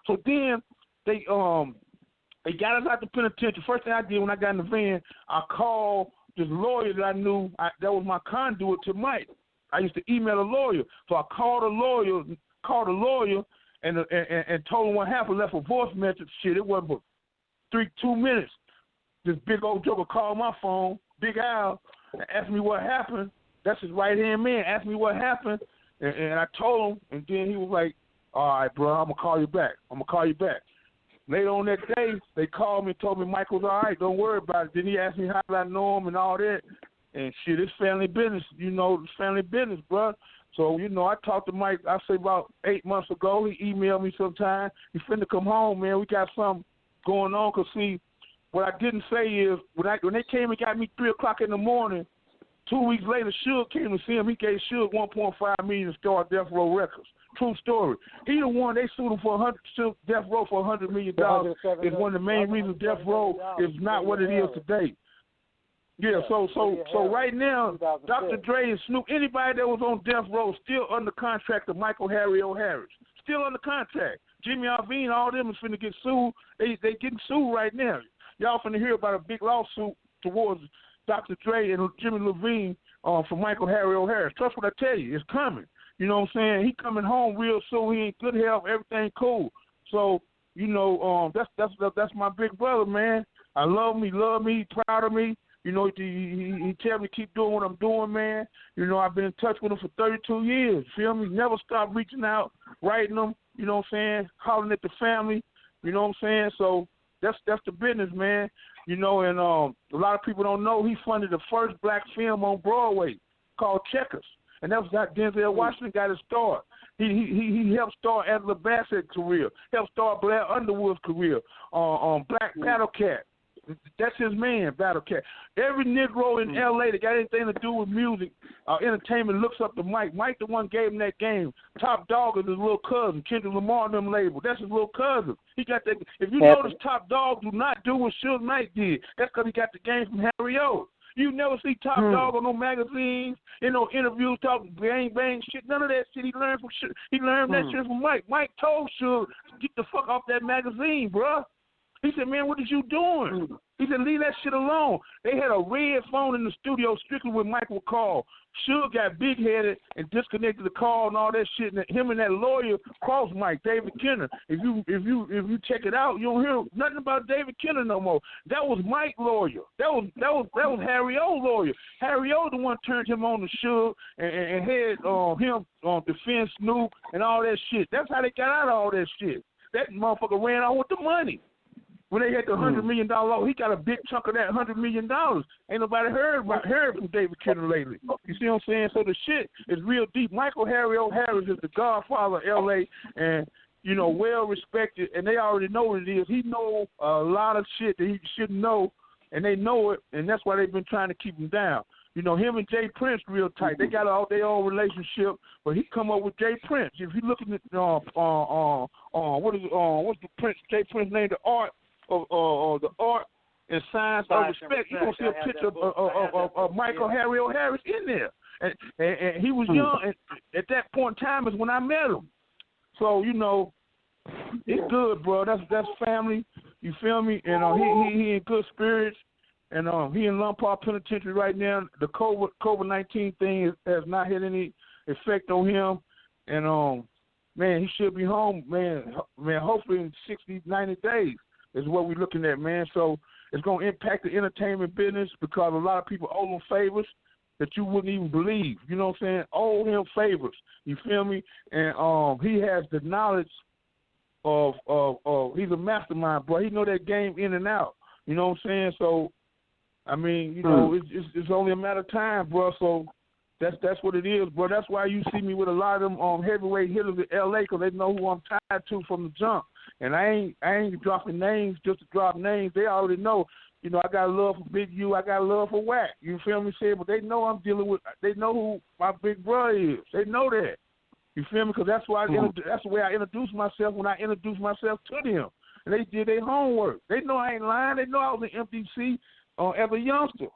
So then they got us out the penitentiary. First thing I did when I got in the van, I called this lawyer that I knew that was my conduit to Mike. I used to email a lawyer, so I called a lawyer, and told him what happened. Left a voice message. Shit, it wasn't but 2 minutes. This big old joker called my phone, Big Al, and asked me what happened. That's his right-hand man. Asked me what happened, and I told him, and then he was like, all right, bro, I'm going to call you back. Later on that day, they called me and told me Michael's all right, don't worry about it. Then he asked me how did I know him and all that. And shit, it's family business, you know, it's family business, bro. So, you know, I talked to Mike, I say about 8 months ago. He emailed me sometime. He finna come home, man. We got something going on. Because, see, what I didn't say is when they came and got me 3 o'clock in the morning, 2 weeks later, Suge came to see him. He gave Suge $1.5 million to start Death Row Records. True story. He the one, they sued him for Death Row for $100 million. Is one of the main reasons Death Row is not what it is today. Yeah, so right now, Dr. Dre and Snoop, anybody that was on Death Row still under contract to Michael Harry O'Harris. Still under contract. Jimmy Iovine, all them is finna get sued. They getting sued right now. Y'all finna hear about a big lawsuit towards Dr. Dre and Jimmy Iovine for Michael Harry O'Harris. Trust what I tell you, it's coming. You know what I'm saying? He coming home real soon. He in good health. Everything cool. So, you know, that's my big brother, man. I love him. He love me. He proud of me. You know, he tell me to keep doing what I'm doing, man. You know, I've been in touch with him for 32 years. Feel me? Never stopped reaching out, writing them. You know what I'm saying? Hollering at the family. You know what I'm saying? So that's the business, man. You know, and a lot of people don't know he funded the first black film on Broadway called Checkers. And that was how Denzel Washington got his start. He helped start Angela Bassett's career, helped start Blair Underwood's career on Black Battle Cat. That's his man, Battle Cat. Every Negro in L.A. that got anything to do with music, entertainment looks up to Mike. Mike the one gave him that game. Top Dog is his little cousin, Kendrick Lamar and them label. That's his little cousin. He got that. If you notice, Top Dog do not do what Suge Knight did. That's because he got the game from Harry O. You never see Top Dog on no magazines, in no interviews talking bang bang shit. None of that shit he learned from Suge. He learned that shit from Mike. Mike told Suge, get the fuck off that magazine, bruh. He said, man, what is you doing? He said, leave that shit alone. They had a red phone in the studio strictly with Mike would call. Suge got big-headed and disconnected the call and all that shit. And him and that lawyer crossed Mike, David Kenner. If you check it out, you don't hear nothing about David Kenner no more. That was Mike's lawyer. That was Harry O's lawyer. Harry O the one turned him on to Suge and had him defend Snoop and all that shit. That's how they got out of all that shit. That motherfucker ran out with the money. When they had the $100 million law, he got a big chunk of that $100 million. Ain't nobody heard from David Kenner lately. You see what I'm saying? So the shit is real deep. Michael Harry O'Harris is the godfather of L.A. and, you know, well respected, and they already know what it is. He know a lot of shit that he shouldn't know, and they know it, and that's why they've been trying to keep him down. You know, him and Jay Prince real tight. They got all their own relationship, but he come up with Jay Prince. If you looking at what's the Prince Jay Prince name? The art of the art and science of respect. You gonna see a picture of Michael Harry O'Harris in there, and he was young. And at that point in time is when I met him. So you know, it's good, bro. That's family. You feel me? And he in good spirits. And he in Lompar Penitentiary right now. The COVID-19 thing has not had any effect on him. And, man, he should be home, man, hopefully in 60, 90 days is what we're looking at, man. So it's going to impact the entertainment business because a lot of people owe him favors that you wouldn't even believe. You know what I'm saying? Owe him favors. You feel me? And he has the knowledge of he's a mastermind, bro. He know that game in and out. You know what I'm saying? So, I mean, you know, it's only a matter of time, bro. So that's what it is, bro. That's why you see me with a lot of them heavyweight hitters in L.A. because they know who I'm tied to from the jump. And I ain't dropping names just to drop names. They already know. You know, I got love for Big U. I got love for Wack. You feel me? But they know I'm dealing with. They know who my big brother is. They know that. You feel me? Because that's why that's the way I introduce myself when I introduce myself to them. And they did their homework. They know I ain't lying. They know I was in MDC. As a youngster,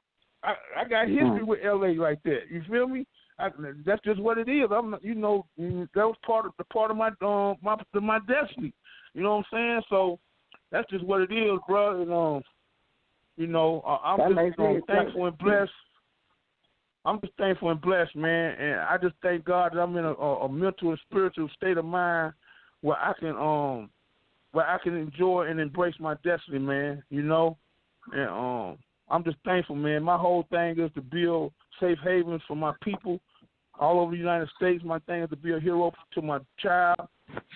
I got history with LA like that. You feel me? That's just what it is. You know, that was part of my my destiny. You know what I'm saying? So that's just what it is, bro. And you know, I'm just thankful and blessed. I'm just thankful and blessed, man. And I just thank God that I'm in a mental and spiritual state of mind where I can enjoy and embrace my destiny, man. You know, and I'm just thankful, man. My whole thing is to build safe havens for my people all over the United States. My thing is to be a hero to my child.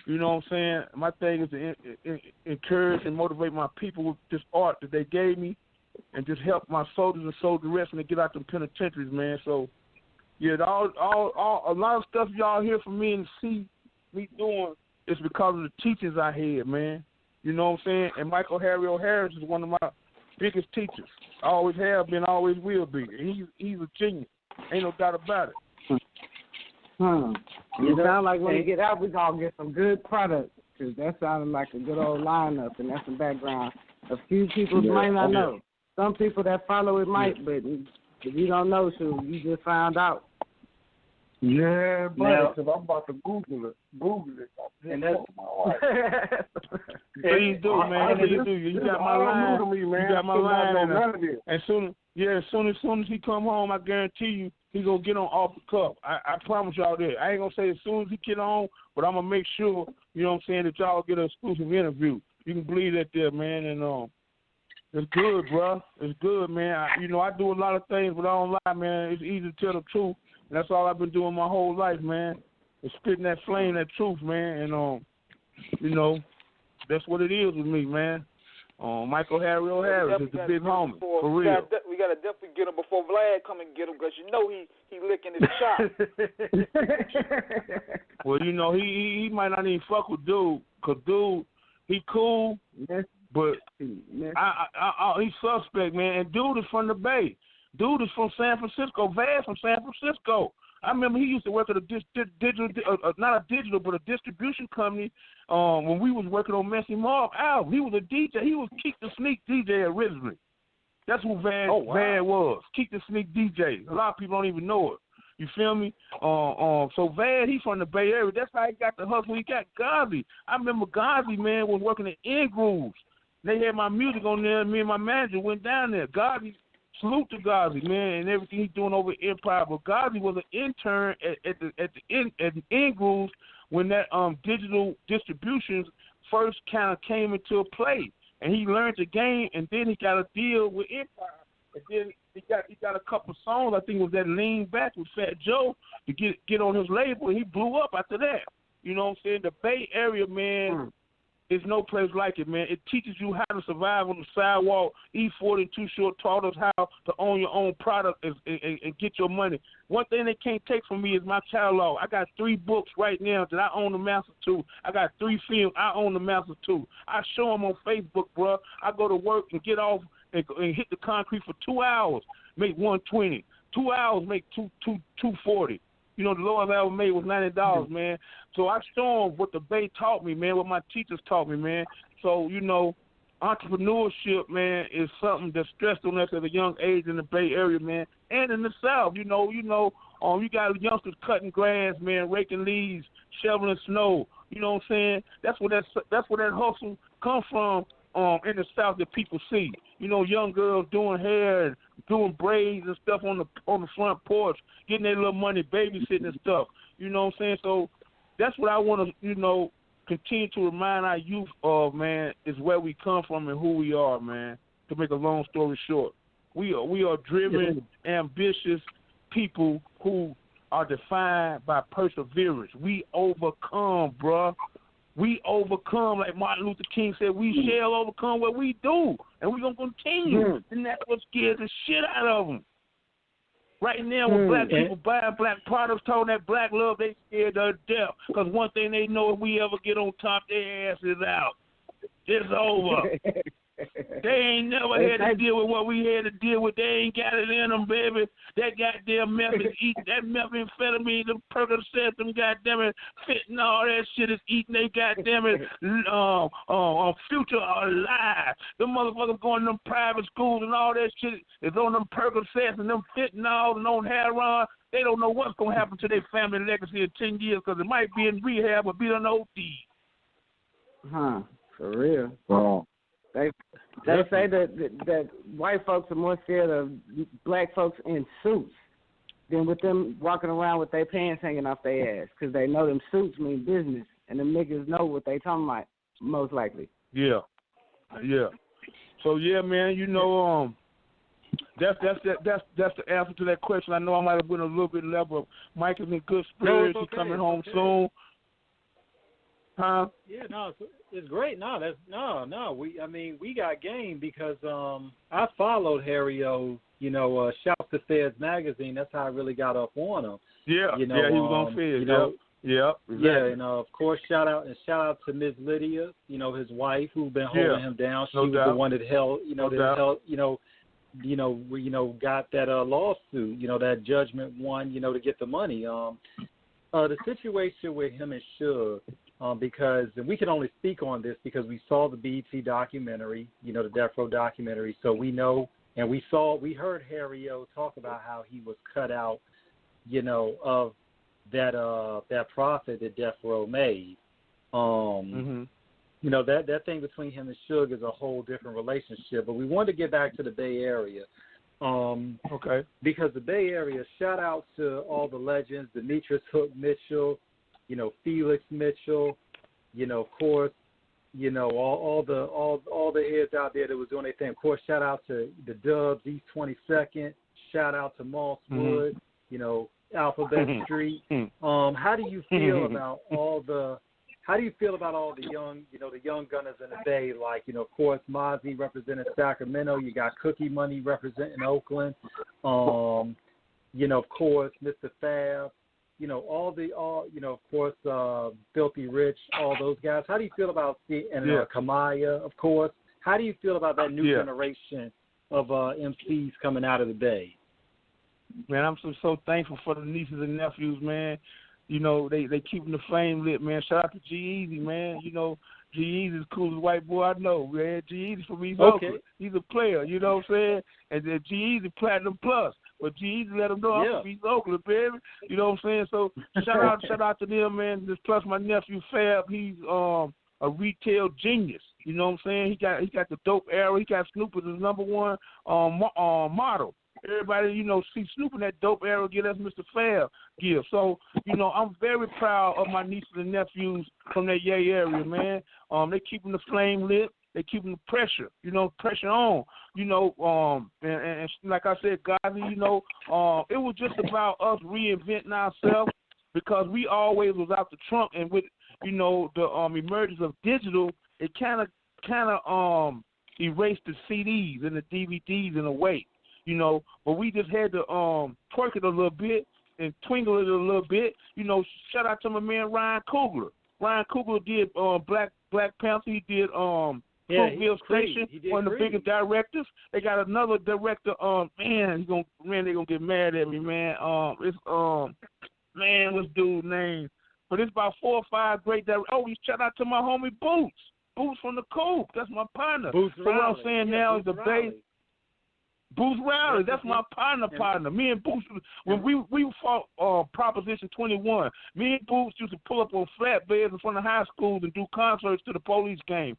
You know what I'm saying? My thing is to encourage and motivate my people with this art that they gave me and just help my soldiers and soldier rest when they get out them penitentiaries, man. So, yeah, a lot of stuff y'all hear from me and see me doing is because of the teachings I had, man. You know what I'm saying? And Michael Harry O'Harris is one of my biggest teachers. Always have been, always will be. He's a genius. Ain't no doubt about it. It sounds like when you get out, we're going to get some good products because that sounded like a good old lineup and that's some background. A few people might not know. Some people that follow it might, but if you don't know, so you just found out. Yeah, but because I'm about to Google it. And that's please do, man. Please do. You got my line. You got my line. And soon as he come home, I guarantee you he gonna get on off the cuff. I promise y'all that. I ain't gonna say as soon as he get on, but I'm gonna make sure, you know what I'm saying, that y'all get an exclusive interview. You can believe that there, man. And it's good, bro. It's good, man. I do a lot of things, but I don't lie, man. It's easy to tell the truth. And that's all I've been doing my whole life, man. Is spitting that flame, that truth, man. And, you know, that's what it is with me, man. Michael Harry O'Harris is the big homie, for real. We got to definitely get him before Vlad come and get him because you know he licking his chop. Well, you know, he might not even fuck with dude because dude, he cool, but he's suspect, man. And dude is from the Bay. Dude is from San Francisco. Vaz from San Francisco. I remember he used to work at a distribution company when we was working on Messy Mob album. He was a DJ. He was Keep the Sneak DJ originally. That's who Vaz was. Keep the Sneak DJ. A lot of people don't even know it. You feel me? So Vaz, he from the Bay Area. That's how he got the hustle. He got Ghazi. I remember Ghazi, man, was working at End Grooves. They had my music on there, and me and my manager went down there. Ghazi, salute to Ghazi, man, and everything he's doing over at Empire. But Ghazi was an intern at the End Grooves when that digital distributions first kind of came into play, and he learned the game, and then he got a deal with Empire, and then he got a couple of songs. I think it was that Lean Back with Fat Joe to get on his label, and he blew up after that. You know what I'm saying? The Bay Area, man. There's no place like it, man. It teaches you how to survive on the sidewalk. E40 and Too Short taught us how to own your own product and get your money. One thing they can't take from me is my catalog. I got 3 books right now that I own the master to. I got 3 films I own the master to. I show them on Facebook, bro. I go to work and get off and hit the concrete for 2 hours, make $120. 2 hours make $240. You know, the lowest I ever made was $90, man. So I show them what the Bay taught me, man, what my teachers taught me, man. So, you know, entrepreneurship, man, is something that's stressed on us at a young age in the Bay Area, man, and in the South. You got youngsters cutting grass, man, raking leaves, shoveling snow. You know what I'm saying? That's where that hustle comes from in the South that people see. You know, young girls doing hair and doing braids and stuff on the front porch, getting their little money, babysitting and stuff. You know what I'm saying? So that's what I want to, you know, continue to remind our youth of, man, is where we come from and who we are, man. To make a long story short, we are driven, ambitious people who are defined by perseverance. We overcome, bruh. We overcome, like Martin Luther King said, we shall overcome what we do, and we're going to continue. And that's what scares the shit out of them. Right now, when black people buying black products, talking that black love, they scared to death. Because one thing they know, if we ever get on top, their ass is out. It's over. They ain't never had to deal with what we had to deal with. They ain't got it in them, baby. That goddamn meth is eating. That methamphetamine, them Percocet, them goddamn fentanyl, that shit is eating. They goddamn future alive. Them motherfuckers going to them private schools and all that shit is on them Percocets and them fentanyl and on heroin. They don't know what's going to happen to their family legacy in 10 years because it might be in rehab or be on OD. Huh, for real. Oh. They say that white folks are more scared of black folks in suits than with them walking around with their pants hanging off their ass because they know them suits mean business and them niggas know what they talking about most likely. Yeah. So yeah, man, you know, that's the answer to that question. I know I might have been a little bit left, but Mike is in good spirits. He's coming home soon. Huh? Yeah, no, it's great. We got game because I followed Harry O. You know, Shouts to Feds magazine. That's how I really got up on him. Yeah, you know, he was on Feds. You know, exactly. Yeah, and of course, shout out to Ms. Lydia. You know, his wife, who's been holding him down. She was the one that held. Got that lawsuit. You know, that judgment won. You know, to get the money. The situation with him and Suge. Because and we can only speak on this because we saw the BET documentary, you know, the Death Row documentary. So we know, and we heard Harry O talk about how he was cut out, you know, of that profit that Death Row made. You know, that thing between him and Suge is a whole different relationship. But we wanted to get back to the Bay Area. Okay. Because the Bay Area, shout out to all the legends, Demetrius Hook Mitchell. You know, Felix Mitchell, you know, of course, you know, all the heads out there that was doing their thing. Of course, shout out to the Dubs, East 22nd. Shout out to Mosswood, you know, Alphabet Street. How do you feel about all the young, you know, the young gunners in the Bay? Like, you know, of course, Mozzie representing Sacramento. You got Cookie Money representing Oakland. You know, of course, Mr. Fab. You know, of course, Filthy Rich, all those guys. How do you feel about Kamaya, of course? How do you feel about that new generation of MCs coming out of the Bay? Man, I'm so thankful for the nieces and nephews, man. You know, they keeping the flame lit, man. Shout out to G-Eazy, man. You know, G-Eazy's the coolest white boy I know, man. G-Eazy from East Oakland. He's a player, you know what I'm saying? And then G-Eazy Platinum Plus. But G-Eazy let him know I'm from East Oakland, baby. You know what I'm saying? So shout out to them, man. Plus my nephew Fab, he's a retail genius. You know what I'm saying? He got the dope arrow. He got Snoop as his number one model. Everybody, you know, see Snoop in that dope arrow, get us Mr. Fab gift. So, you know, I'm very proud of my nieces and nephews from that Yay area, man. They keeping the flame lit. They keeping the pressure, you know, pressure on, you know, and like I said, Gazi, you know, it was just about us reinventing ourselves because we always was out the trunk, and with, you know, the emergence of digital, it kind of erased the CDs and the DVDs in a way, you know, but we just had to twerk it a little bit and twinkle it a little bit, you know. Shout out to my man Ryan Coogler. Ryan Coogler did Black Panther. He did Fruitville Station, one of the biggest directors. They got another director. They're gonna get mad at me, man. What's dude's name? But it's about 4 or 5 great directors. Oh, shout out to my homie Boots. Boots from the Coop. That's my partner. Boots so what I'm saying now is the base. Boots Riley, that's my partner. Me and Boots, when we fought Proposition 21, me and Boots used to pull up on flatbeds in front of high schools and do concerts to the police game,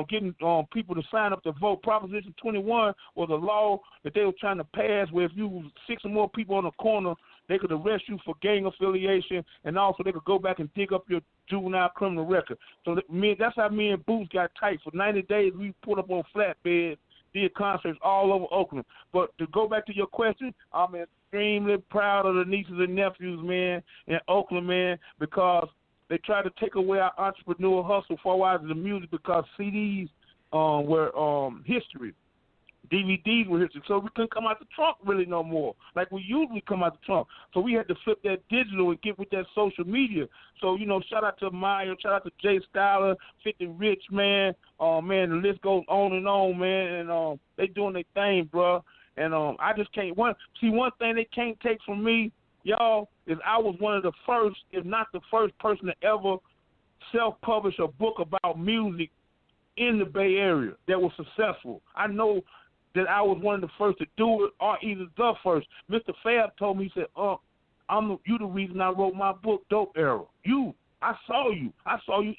getting people to sign up to vote. Proposition 21 was a law that they were trying to pass where if you was 6 or more people on the corner, they could arrest you for gang affiliation, and also they could go back and dig up your juvenile criminal record. So that's how me and Boots got tight. For 90 days, we pulled up on flatbeds, did concerts all over Oakland. But to go back to your question, I'm extremely proud of the nieces and nephews, man, in Oakland, man, because they tried to take away our entrepreneur hustle for a while to the music because CDs were history. DVDs were history. So we couldn't come out the trunk really no more like we usually come out the trunk. So we had to flip that digital and get with that social media. So, shout out to Maya, shout out to Jay Styler, 50 Rich, man. Man, the list goes on, man. And they doing their thing, bro. And I just can't. One thing they can't take from me, y'all, is I was one of the first, if not the first person to ever self-publish a book about music in the Bay Area that was successful. I know that I was one of the first to do it, or either the first. Mr. Fab told me, he said, you the reason I wrote my book, Dope Era. I saw you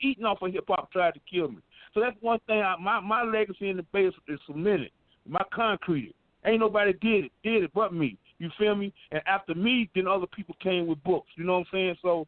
eating off of hip-hop tried to kill me. So that's one thing, my legacy in the Bay is cemented, my concrete. Ain't nobody did it but me. You feel me? And after me, then other people came with books. You know what I'm saying? So,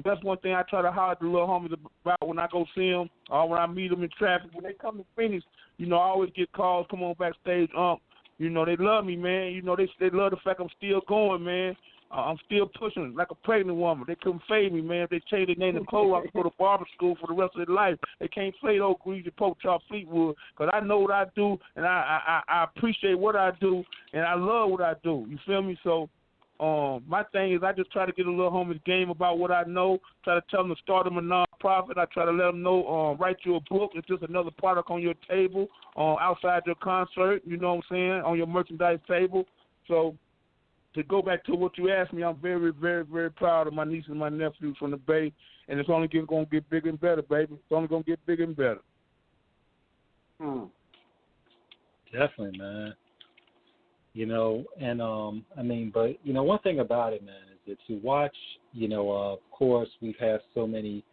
that's one thing I try to holler at the little homies about when I go see them or when I meet them in traffic. When they come to Phoenix, I always get calls, come on backstage, they love me, man. They love the fact I'm still going, man. I'm still pushing like a pregnant woman. They couldn't fade me, man. If they changed their name to Cole, I could go to barber school for the rest of their life. They can't fade old greasy pork chop Fleetwood because I know what I do, and I appreciate what I do, and I love what I do. You feel me? So, my thing is I just try to get a little homies game about what I know, try to tell them to start them a non-profit. I try to let them know, write you a book. It's just another product on your table, outside your concert, you know what I'm saying, on your merchandise table. So to go back to what you asked me, I'm very, very, very proud of my nieces and my nephews from the Bay, and it's only going to get bigger and better, baby. It's only going to get bigger and better. Definitely, man. But one thing about it, man, is that to watch, of course, we've had so many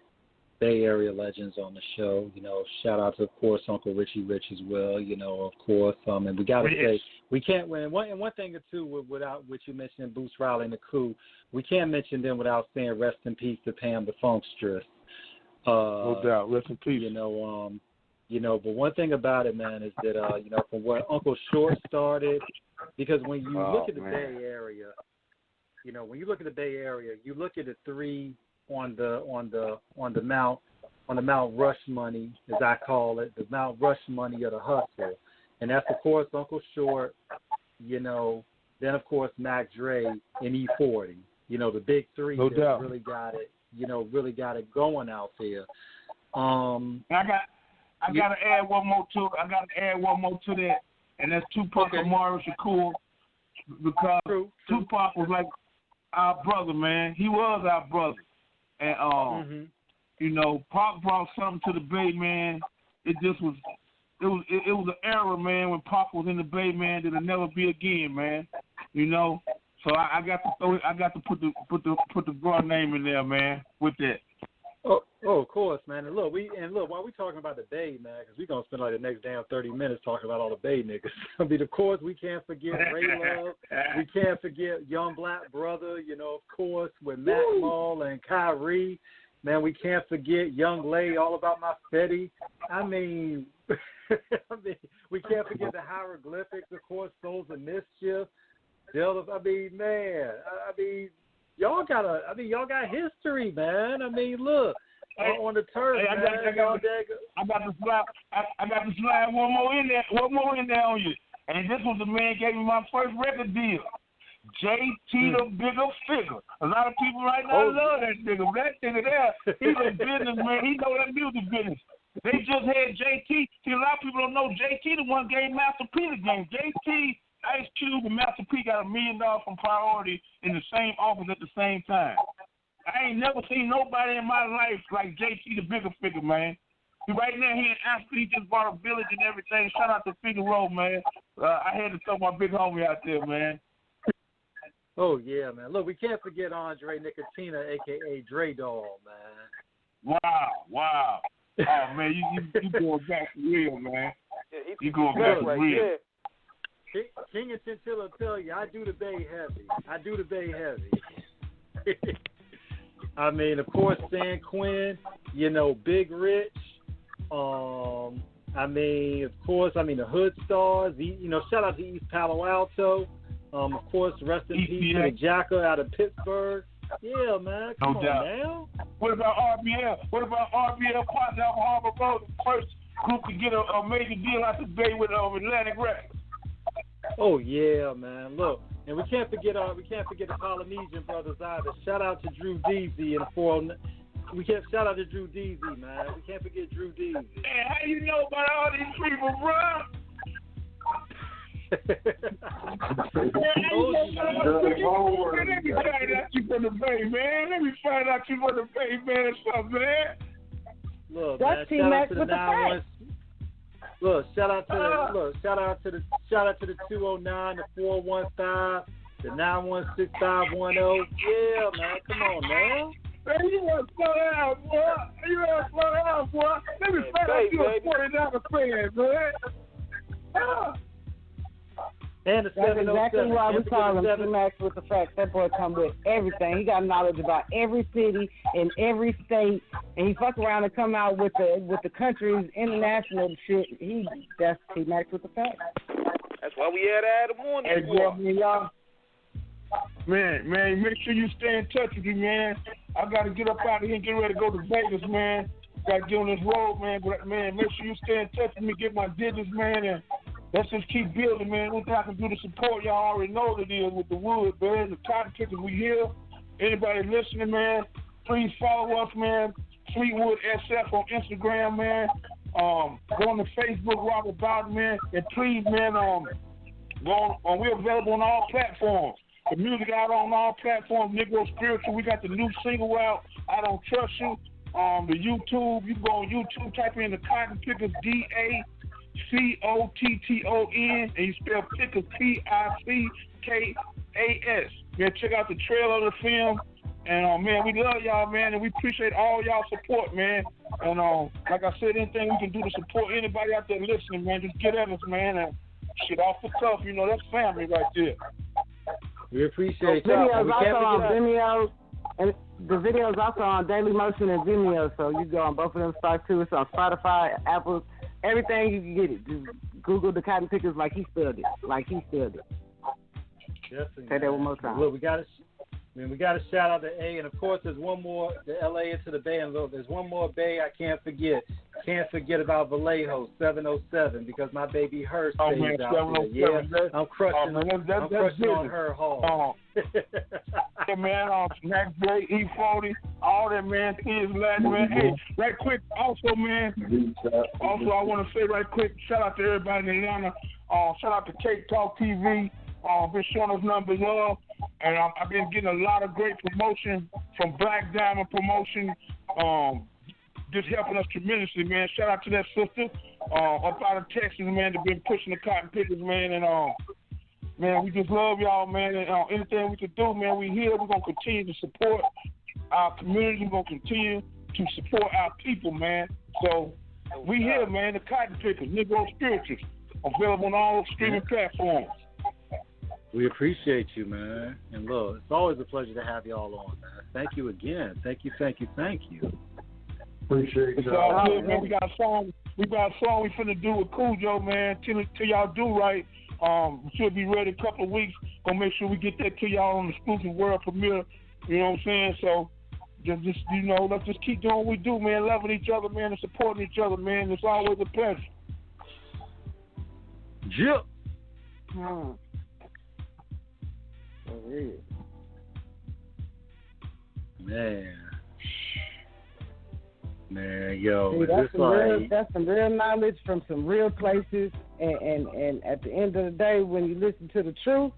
Bay Area legends on the show. Shout out to, of course, Uncle Richie Rich as well, of course. And we got to say, we can't win. One thing or two without what you mentioned, Boots Riley and the crew, we can't mention them without saying rest in peace to Pam the Funkstress. No doubt, rest in peace. But one thing about it, man, is that, from where Uncle Short started, because when you look at the Bay Area, you look at the three on the Mount Rush money, as I call it, the Mount Rush money of the hustle, and that's of course Uncle Short, then of course Mac Dre and E40, the big three no that doubt. really got it going out there. I gotta add one more to that, and that's Tupac Amaru Shakur, because Tupac was like our brother, man. He was our brother, and Pac brought something to the Bay, man. It was an era, man, when Pac was in the Bay, man, that'll never be again, man. So I got to put the broad name in there, man, with that. Oh, of course, man. And look, while we talking about the Bay, man, because we're going to spend like the next damn 30 minutes talking about all the Bay niggas. Of course, we can't forget Ray Love. We can't forget Young Black Brother, of course, with Matt Mall and Kyrie. Man, we can't forget Young Lay, All About My Fetty. We can't forget the hieroglyphics, of course, Souls of Mischief. Y'all got history, man. Look, on the turf, I got to slide one more in there on you. And this was the man gave me my first record deal. JT the Bigger Figure. A lot of people right now love that nigga. That nigga there, he's a businessman. He know that music business. They just had JT. See, a lot of people don't know JT the one gave Master P the game. JT, Ice Cube, and Master P got $1 million from Priority in the same office at the same time. I ain't never seen nobody in my life like JT the bigger figure, man. Right now, he in Africa, he just bought a village and everything. Shout out to Figaro, man. I had to throw my big homie out there, man. Oh, yeah, man. Look, we can't forget Andre Nicotina, a.k.a. Dre Doll, man. Wow. Oh, man, you going back for real, man. Yeah, you going back for real. Yeah. King and Chinchilla tell you, I do the Bay heavy. I mean, of course, San Quinn, Big Rich. I mean, of course, the Hood Stars. Shout out to East Palo Alto. Of course, rest in peace to the Jacker out of Pittsburgh. Yeah, man. Come on now. What about RBL? Partner out Harbor Road, the first group to get a major deal out the Bay with Atlantic Records. Oh yeah, man. Look, and we can't forget the Polynesian brothers either. Shout out to Drew Deasy and shout out to Drew Deasy, man. We can't forget Drew Deasy. Hey, how you know about all these people, bro? Let me find out you from the Bay, man. What's up, man? Look, that's man, T-Max with the facts. Look, shout out to the 209, the 415, the 916-510. Yeah, man, come on now. Man, you want to slow down, boy. Let me find out you a $40 fan, man. And the That's 707. exactly why we call him T-Max with the facts. That boy come with everything. He got knowledge about every city in every state, and he fuck around and come out with the country's international shit. That's T-Max with the facts. That's why we had Adam on this morning. Y'all. Man, make sure you stay in touch with me, man. I got to get up out of here and get ready to go to Vegas, man. Got to get on this road, man. But, man, make sure you stay in touch with me, get my digits, man, and let's just keep building, man. One thing I can do to support, y'all already know what it is with the wood, man. The Cotton Pickaz, we here. Anybody listening, man, please follow us, man. Fleetwood SF on Instagram, man. Go on to Facebook, Robert Bowden, man. And please, man, we're available on all platforms. The music out on all platforms, Negro Spiritual. We got the new single out, I Don't Trust You. The YouTube, you can go on YouTube, type in the Cotton Pickaz, Cotton, and you spell Pickaz, Pickas. Man, check out the trailer of the film. And, man, we love y'all, man, and we appreciate all y'all support, man. And, like I said, anything we can do to support anybody out there listening, man, just get at us, man. And shit, off the cuff, that's family right there. We appreciate y'all. Videos also on Vimeo, and the videos also on Daily Motion and Vimeo, so you go on both of them sites too. It's on Spotify, Apple, everything you can get it. Just Google the Cotton Pickaz like he spelled it. Definitely. Say that one more time. Look, we got to shout out to A, and of course there's one more, the LA into the Bay, and look, there's one more Bay I can't forget. Can't forget about Vallejo 707 because my baby her stays out there. Yeah, I'm crushing. I'm crushing on her hall. Yeah, man, Max J, E40, all that, man. Kids, last man. Hey, right quick, also, man. Also, I want to say right quick, shout out to everybody in Atlanta. Shout out to Cake Talk TV. Been showing us numbers love, and I've been getting a lot of great promotion from Black Diamond Promotion. Just helping us tremendously, man. Shout out to that sister up out of Texas, man, that's been pushing the Cotton Pickaz, man. And, man, we just love y'all, man. And anything we can do, man, we here. We're going to continue to support our community. We're going to continue to support our people, man. So we here, man, the Cotton Pickaz, Negro Spirituals, available on all streaming platforms. We appreciate you, man. And look, it's always a pleasure to have y'all on, man. Thank you again. Thank you. Appreciate it's all good, man. We got a song we finna do with Cujo, man. Till y'all do right. We should be ready in a couple of weeks. Gonna make sure we get that to y'all on the exclusive world premiere. You know what I'm saying? So just let's just keep doing what we do, man. Loving each other, man, and supporting each other, man. It's always a pleasure. Jip. Man. Man, yo, See, that's like that's some real knowledge from some real places, and at the end of the day, when you listen to the truth,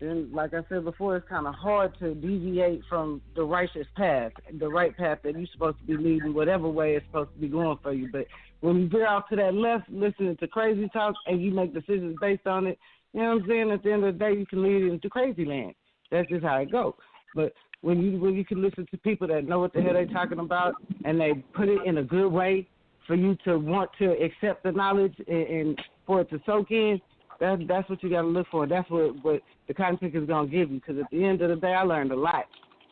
then, like I said before, it's kind of hard to deviate from the righteous path, the right path that you're supposed to be leading, whatever way it's supposed to be going for you. But when you veer off to that left, listening to crazy talk, and you make decisions based on it, you know what I'm saying? At the end of the day, you can lead into crazy land. That's just how it goes. But when you can listen to people that know what the hell they're talking about, and they put it in a good way for you to want to accept the knowledge and for it to soak in, that's what you got to look for. That's what the Cotton Pickaz is going to give you. Because at the end of the day, I learned a lot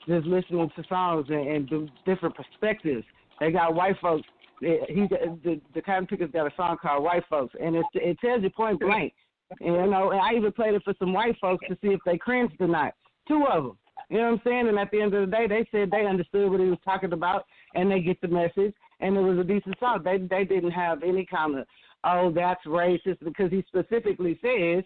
just listening to songs and different perspectives. They got white folks. The Cotton Pickaz got a song called White Folks, and it tells you point blank. And, and I even played it for some white folks to see if they cringed or not. 2 of them. You know what I'm saying? And at the end of the day, they said they understood what he was talking about, and they get the message, and it was a decent song. They didn't have any kind of, oh, that's racist, because he specifically says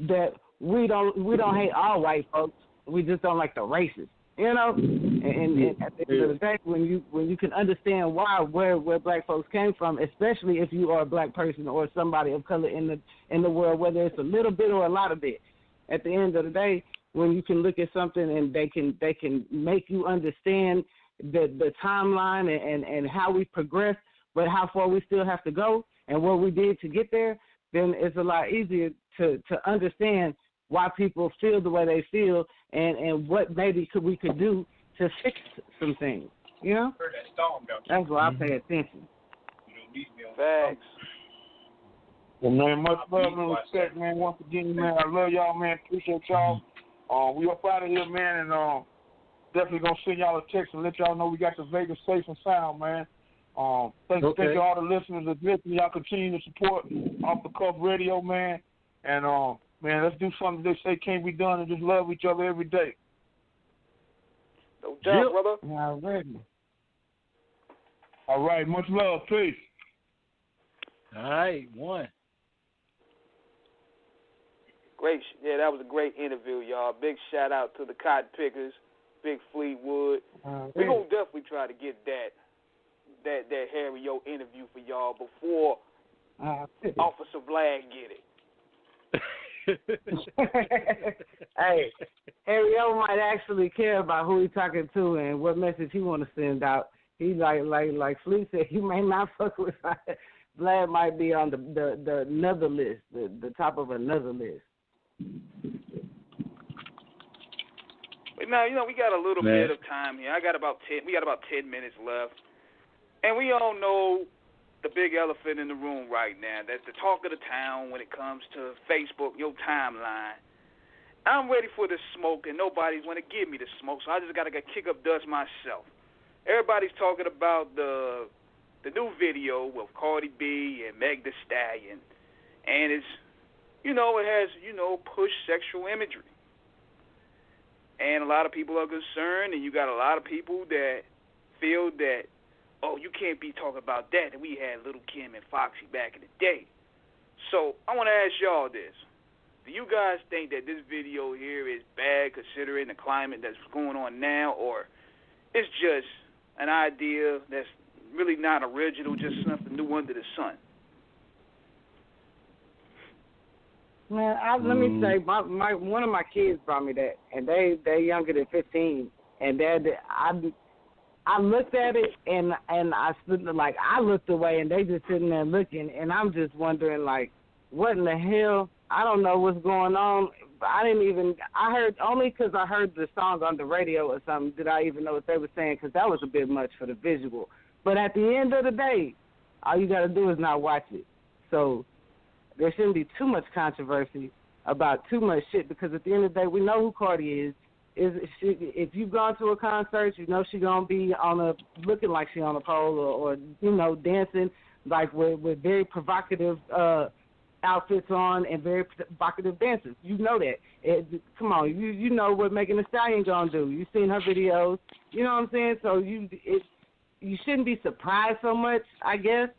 that we don't hate all white folks. We just don't like the racists. You know? And at the end of the day, when you can understand where black folks came from, especially if you are a black person or somebody of color in the world, whether it's a little bit or a lot of it, at the end of the day, when you can look at something and they can make you understand the timeline and how we progress, but how far we still have to go and what we did to get there, then it's a lot easier to understand why people feel the way they feel and what maybe we could do to fix some things. You know? That's why I pay attention. Thanks. Well, man, much love and respect, man. Once again, man, I love y'all, man. Appreciate y'all. We up out of here, man, and definitely gonna send y'all a text and let y'all know we got the Vegas safe and sound, man. Thank you all the listeners that listen. Y'all continue to support Off the Cuff Radio, man. And man, let's do something they say can't be done and just love each other every day. No doubt, brother. Already. All right, much love, peace. All right, one. Great. Yeah, that was a great interview, y'all. Big shout out to the Cotton Pickaz, Big Fleetwood. We're going to definitely try to get that Harry O interview for y'all before Officer Vlad get it. Hey, Harry O might actually care about who he's talking to and what message he want to send out. He like Fleet said, he may not fuck with Vlad. Might be on the another list, the top of another list. But now, we got a little bit of time here. We got about 10 minutes left. And we all know the big elephant in the room right now. That's the talk of the town when it comes to Facebook, your timeline. I'm ready for the smoke, and nobody's want to give me the smoke, so I just got to kick up dust myself. Everybody's talking about the new video with Cardi B and Meg Thee Stallion. And it's, it has, push sexual imagery. And a lot of people are concerned, and you got a lot of people that feel that, oh, you can't be talking about that, and we had Little Kim and Foxy back in the day. So I want to ask y'all this. Do you guys think that this video here is bad considering the climate that's going on now, or it's just an idea that's really not original, just something new under the sun? Man, let me say, one of my kids brought me that, and they're younger than 15, and I looked at it and I stood like I looked away, and they just sitting there looking, and I'm just wondering like, what in the hell? I don't know what's going on. I heard only because I heard the songs on the radio or something did I even know what they were saying, because that was a bit much for the visual. But at the end of the day, all you got to do is not watch it. So there shouldn't be too much controversy about too much shit, because at the end of the day, we know who Cardi is. If you've gone to a concert, you know she's going to be looking like she's on a pole or dancing like with very provocative outfits on and very provocative dances. You know that. Come on, you know what Megan Thee Stallion going to do. You've seen her videos. You know what I'm saying? So you shouldn't be surprised so much, I guess,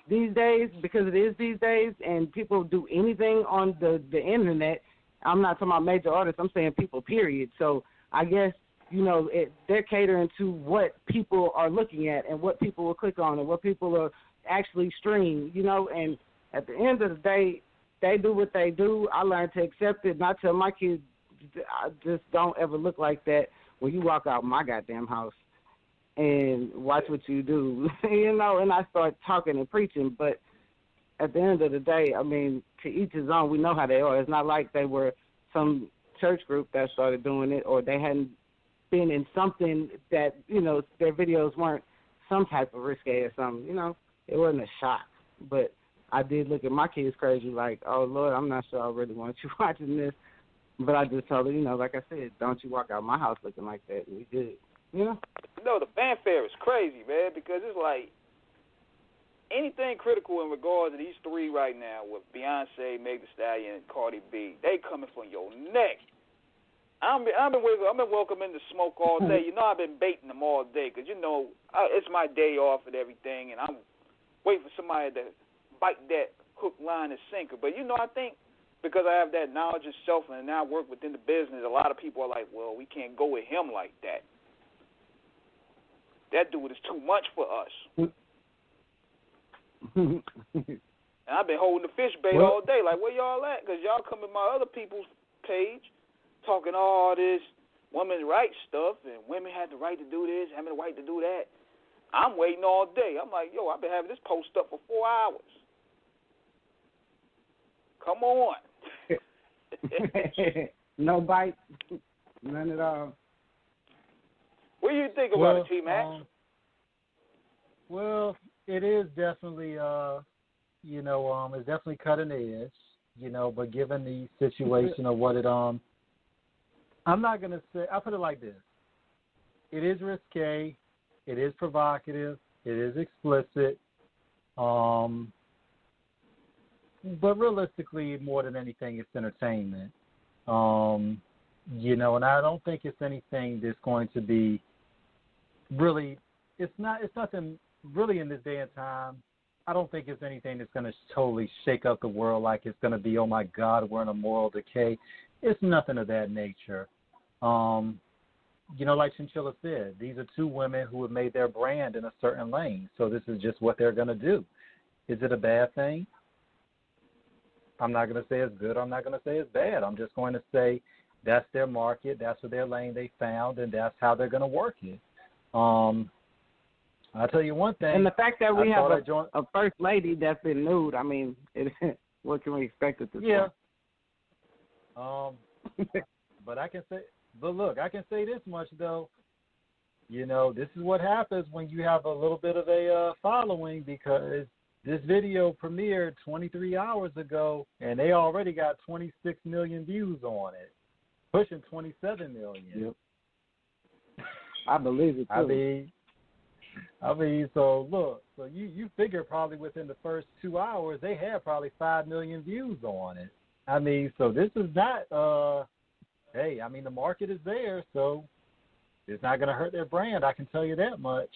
these days, because it is these days, and people do anything on the internet. I'm not talking about major artists. I'm saying people, period. So I guess they're catering to what people are looking at and what people will click on and what people are actually stream, and at the end of the day, they do what they do. I learned to accept it, and I tell my kids, I just don't ever look like that when you walk out my goddamn house and watch what you do, and I start talking and preaching, but at the end of the day, I mean, to each his own. We know how they are. It's not like they were some church group that started doing it, or they hadn't been in something that, their videos weren't some type of risque or something, It wasn't a shock. But I did look at my kids crazy like, oh, Lord, I'm not sure I really want you watching this. But I just told her, like I said, don't you walk out my house looking like that. We good, No, the fanfare is crazy, man, because it's like anything critical in regards to these three right now with Beyonce, Meg Thee Stallion, and Cardi B, they coming for your neck. I've been welcoming the smoke all day. I've been baiting them all day because, it's my day off and everything, and I'm waiting for somebody to bite that hook, line, and sinker. But, I think because I have that knowledge of self and now work within the business, a lot of people are like, well, we can't go with him like that. That dude is too much for us. And I've been holding the fish bait all day. Like, where y'all at? Because y'all come in my other people's page talking all this women's rights stuff and women had the right to do this, having the right to do that. I'm waiting all day. I'm like, I've been having this post up for 4 hours. Come on. No bite. None at all. What do you think about it, T-Max? Well, it is definitely, it's definitely cutting edge, but given the situation of what it, I'm not going to say, I'll put it like this. It is risque. It is provocative. It is explicit. But realistically, more than anything, it's entertainment. And I don't think it's anything that's going to be really, it's nothing really in this day and time. I don't think it's anything that's going to totally shake up the world like it's going to be, oh my God, we're in a moral decay. It's nothing of that nature. Like Chinchilla said, these are two women who have made their brand in a certain lane. So this is just what they're going to do. Is it a bad thing? I'm not going to say it's good. I'm not going to say it's bad. I'm just going to say that's their market. That's what their lane they found, and that's how they're going to work it. I'll tell you one thing. And the fact that we have a first lady that's been nude, I mean, what can we expect at this point? But I can say this much though. This is what happens when you have a little bit of a following, because this video premiered 23 hours ago, and they already got 26 million views on it, pushing 27 million. Yep. I believe it too. I mean, so look, so you figure probably within the first 2 hours they had probably 5 million views on it. I mean, so this is not, the market is there, so it's not going to hurt their brand. I can tell you that much.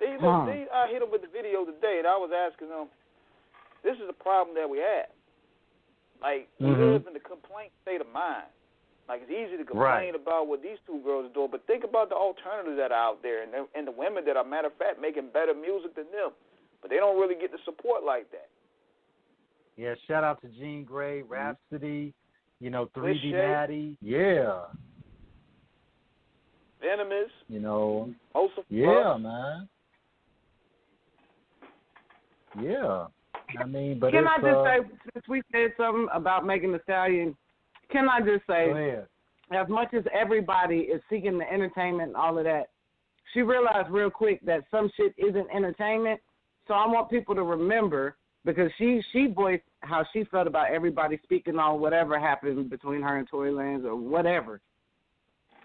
I hit them with the video today, and I was asking them, this is the problem that we have. Like, we live in the complaint state of mind. Like, it's easy to complain about what these two girls are doing, but think about the alternatives that are out there and the women that are, matter of fact, making better music than them. But they don't really get the support like that. Yeah, shout out to Jean Grey, Rhapsody, 3D Natty. Yeah. Venomous. Yeah, man. Yeah. I mean, but can I just say, since we said something about Megan Thee Stallion, can I just say, as much as everybody is seeking the entertainment and all of that, she realized real quick that some shit isn't entertainment. So I want people to remember, because she voiced how she felt about everybody speaking on whatever happened between her and Tory Lanez or whatever.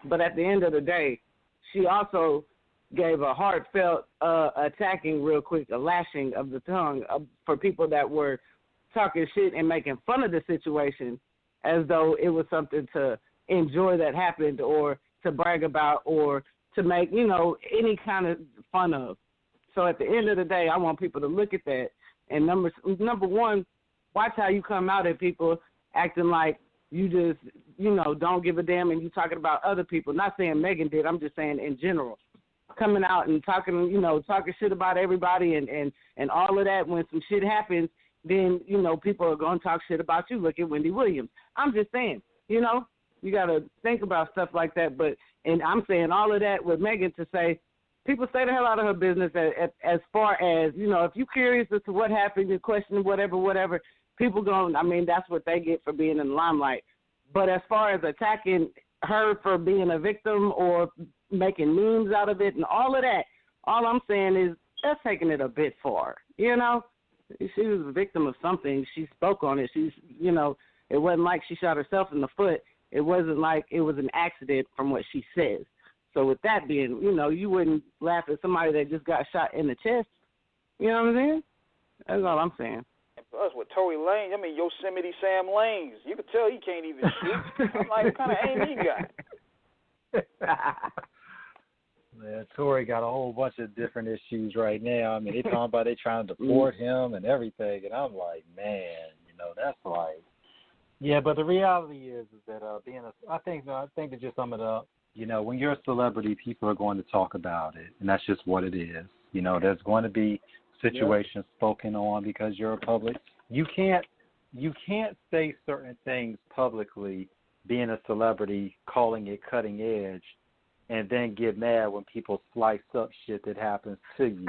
But at the end of the day, she also gave a heartfelt attacking real quick, a lashing of the tongue for people that were talking shit and making fun of the situation as though it was something to enjoy that happened or to brag about or to make, any kind of fun of. So at the end of the day, I want people to look at that. And number one, watch how you come out at people acting like you just, don't give a damn and you talking about other people. Not saying Megan did. I'm just saying in general. Coming out and talking, talking shit about everybody and all of that. When some shit happens, then, people are going to talk shit about you. Look at Wendy Williams. I'm just saying, you got to think about stuff like that. And I'm saying all of that with Megan to say, people stay the hell out of her business as far as, if you're curious as to what happened, you're questioning whatever, people that's what they get for being in the limelight. But as far as attacking her for being a victim or making memes out of it and all of that, all I'm saying is that's taking it a bit far, She was a victim of something. She spoke on it. She's, it wasn't like she shot herself in the foot. It wasn't like it was an accident from what she says. So with that being, you wouldn't laugh at somebody that just got shot in the chest. You know what I'm saying? That's all I'm saying. And plus with Tory Lanez, Yosemite Sam Lanez, you could tell he can't even shoot. I'm like, what kind of aim he got? Man, Tory got a whole bunch of different issues right now. They talking about they trying to deport him and everything, and I'm like, man, that's like, yeah. But the reality is that I think to just sum it up, when you're a celebrity, people are going to talk about it, and that's just what it is. There's going to be situations spoken on because you're a public. You can't say certain things publicly, being a celebrity, calling it cutting edge, and then get mad when people slice up shit that happens to you.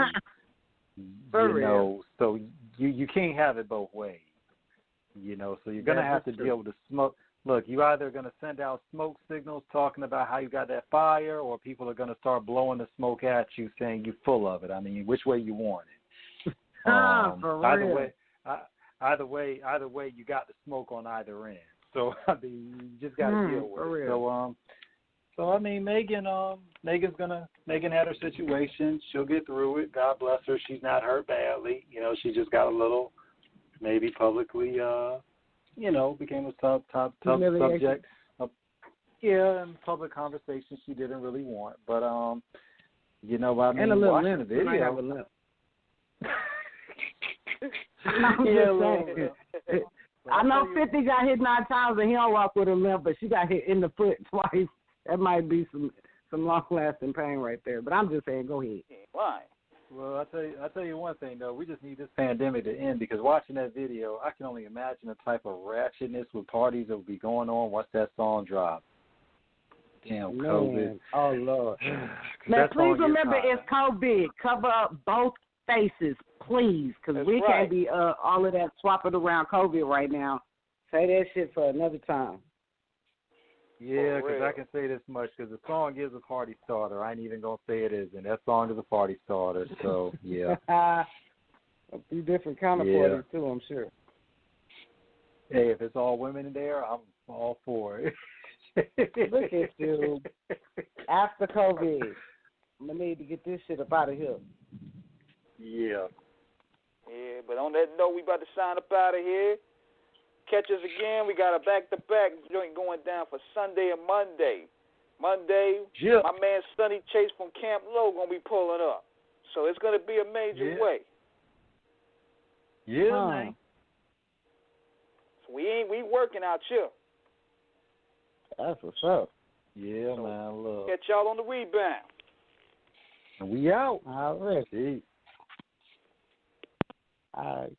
So you can't have it both ways. So you're gonna have to deal with the smoke. Look, you either gonna send out smoke signals talking about how you got that fire, or people are gonna start blowing the smoke at you saying you're full of it. Which way you want it? Either way, you got the smoke on either end. So you just gotta deal with it. So Megan had her situation. She'll get through it. God bless her. She's not hurt badly. She just got a little, maybe publicly, became a tough subject. In public conversation she didn't really want. But and a little watching the video. Have a limp. I know 50 got hit 9 times and he don't walk with a limp, but she got hit in the foot twice. That might be some long-lasting pain right there. But I'm just saying, go ahead. Why? Well, I'll tell you one thing, though. We just need this pandemic to end, because watching that video, I can only imagine the type of ratchetness with parties that will be going on once that song drops. Damn, COVID. Oh, Lord. Man, please remember it's COVID. Cover up both faces, please, because we can't be all of that swapping around COVID right now. Say that shit for another time. Yeah, because I can say this much, because the song is a party starter. I ain't even going to say it isn't. That song is a party starter, so, yeah. A few different counterparties, too, I'm sure. Hey, if it's all women in there, I'm all for it. Look at you. After COVID, I'm going to need to get this shit up out of here. Yeah. Yeah, but on that note, we about to sign up out of here. Catch us again. We got a back-to-back joint going down for Sunday and Monday. Monday, my man Sonny Chase from Camp Low going to be pulling up. So it's going to be a major way. Yeah, man. So we working out here. That's what's up. Yeah, so man. Look. Catch y'all on the rebound. And we out. All right. Peace. All right.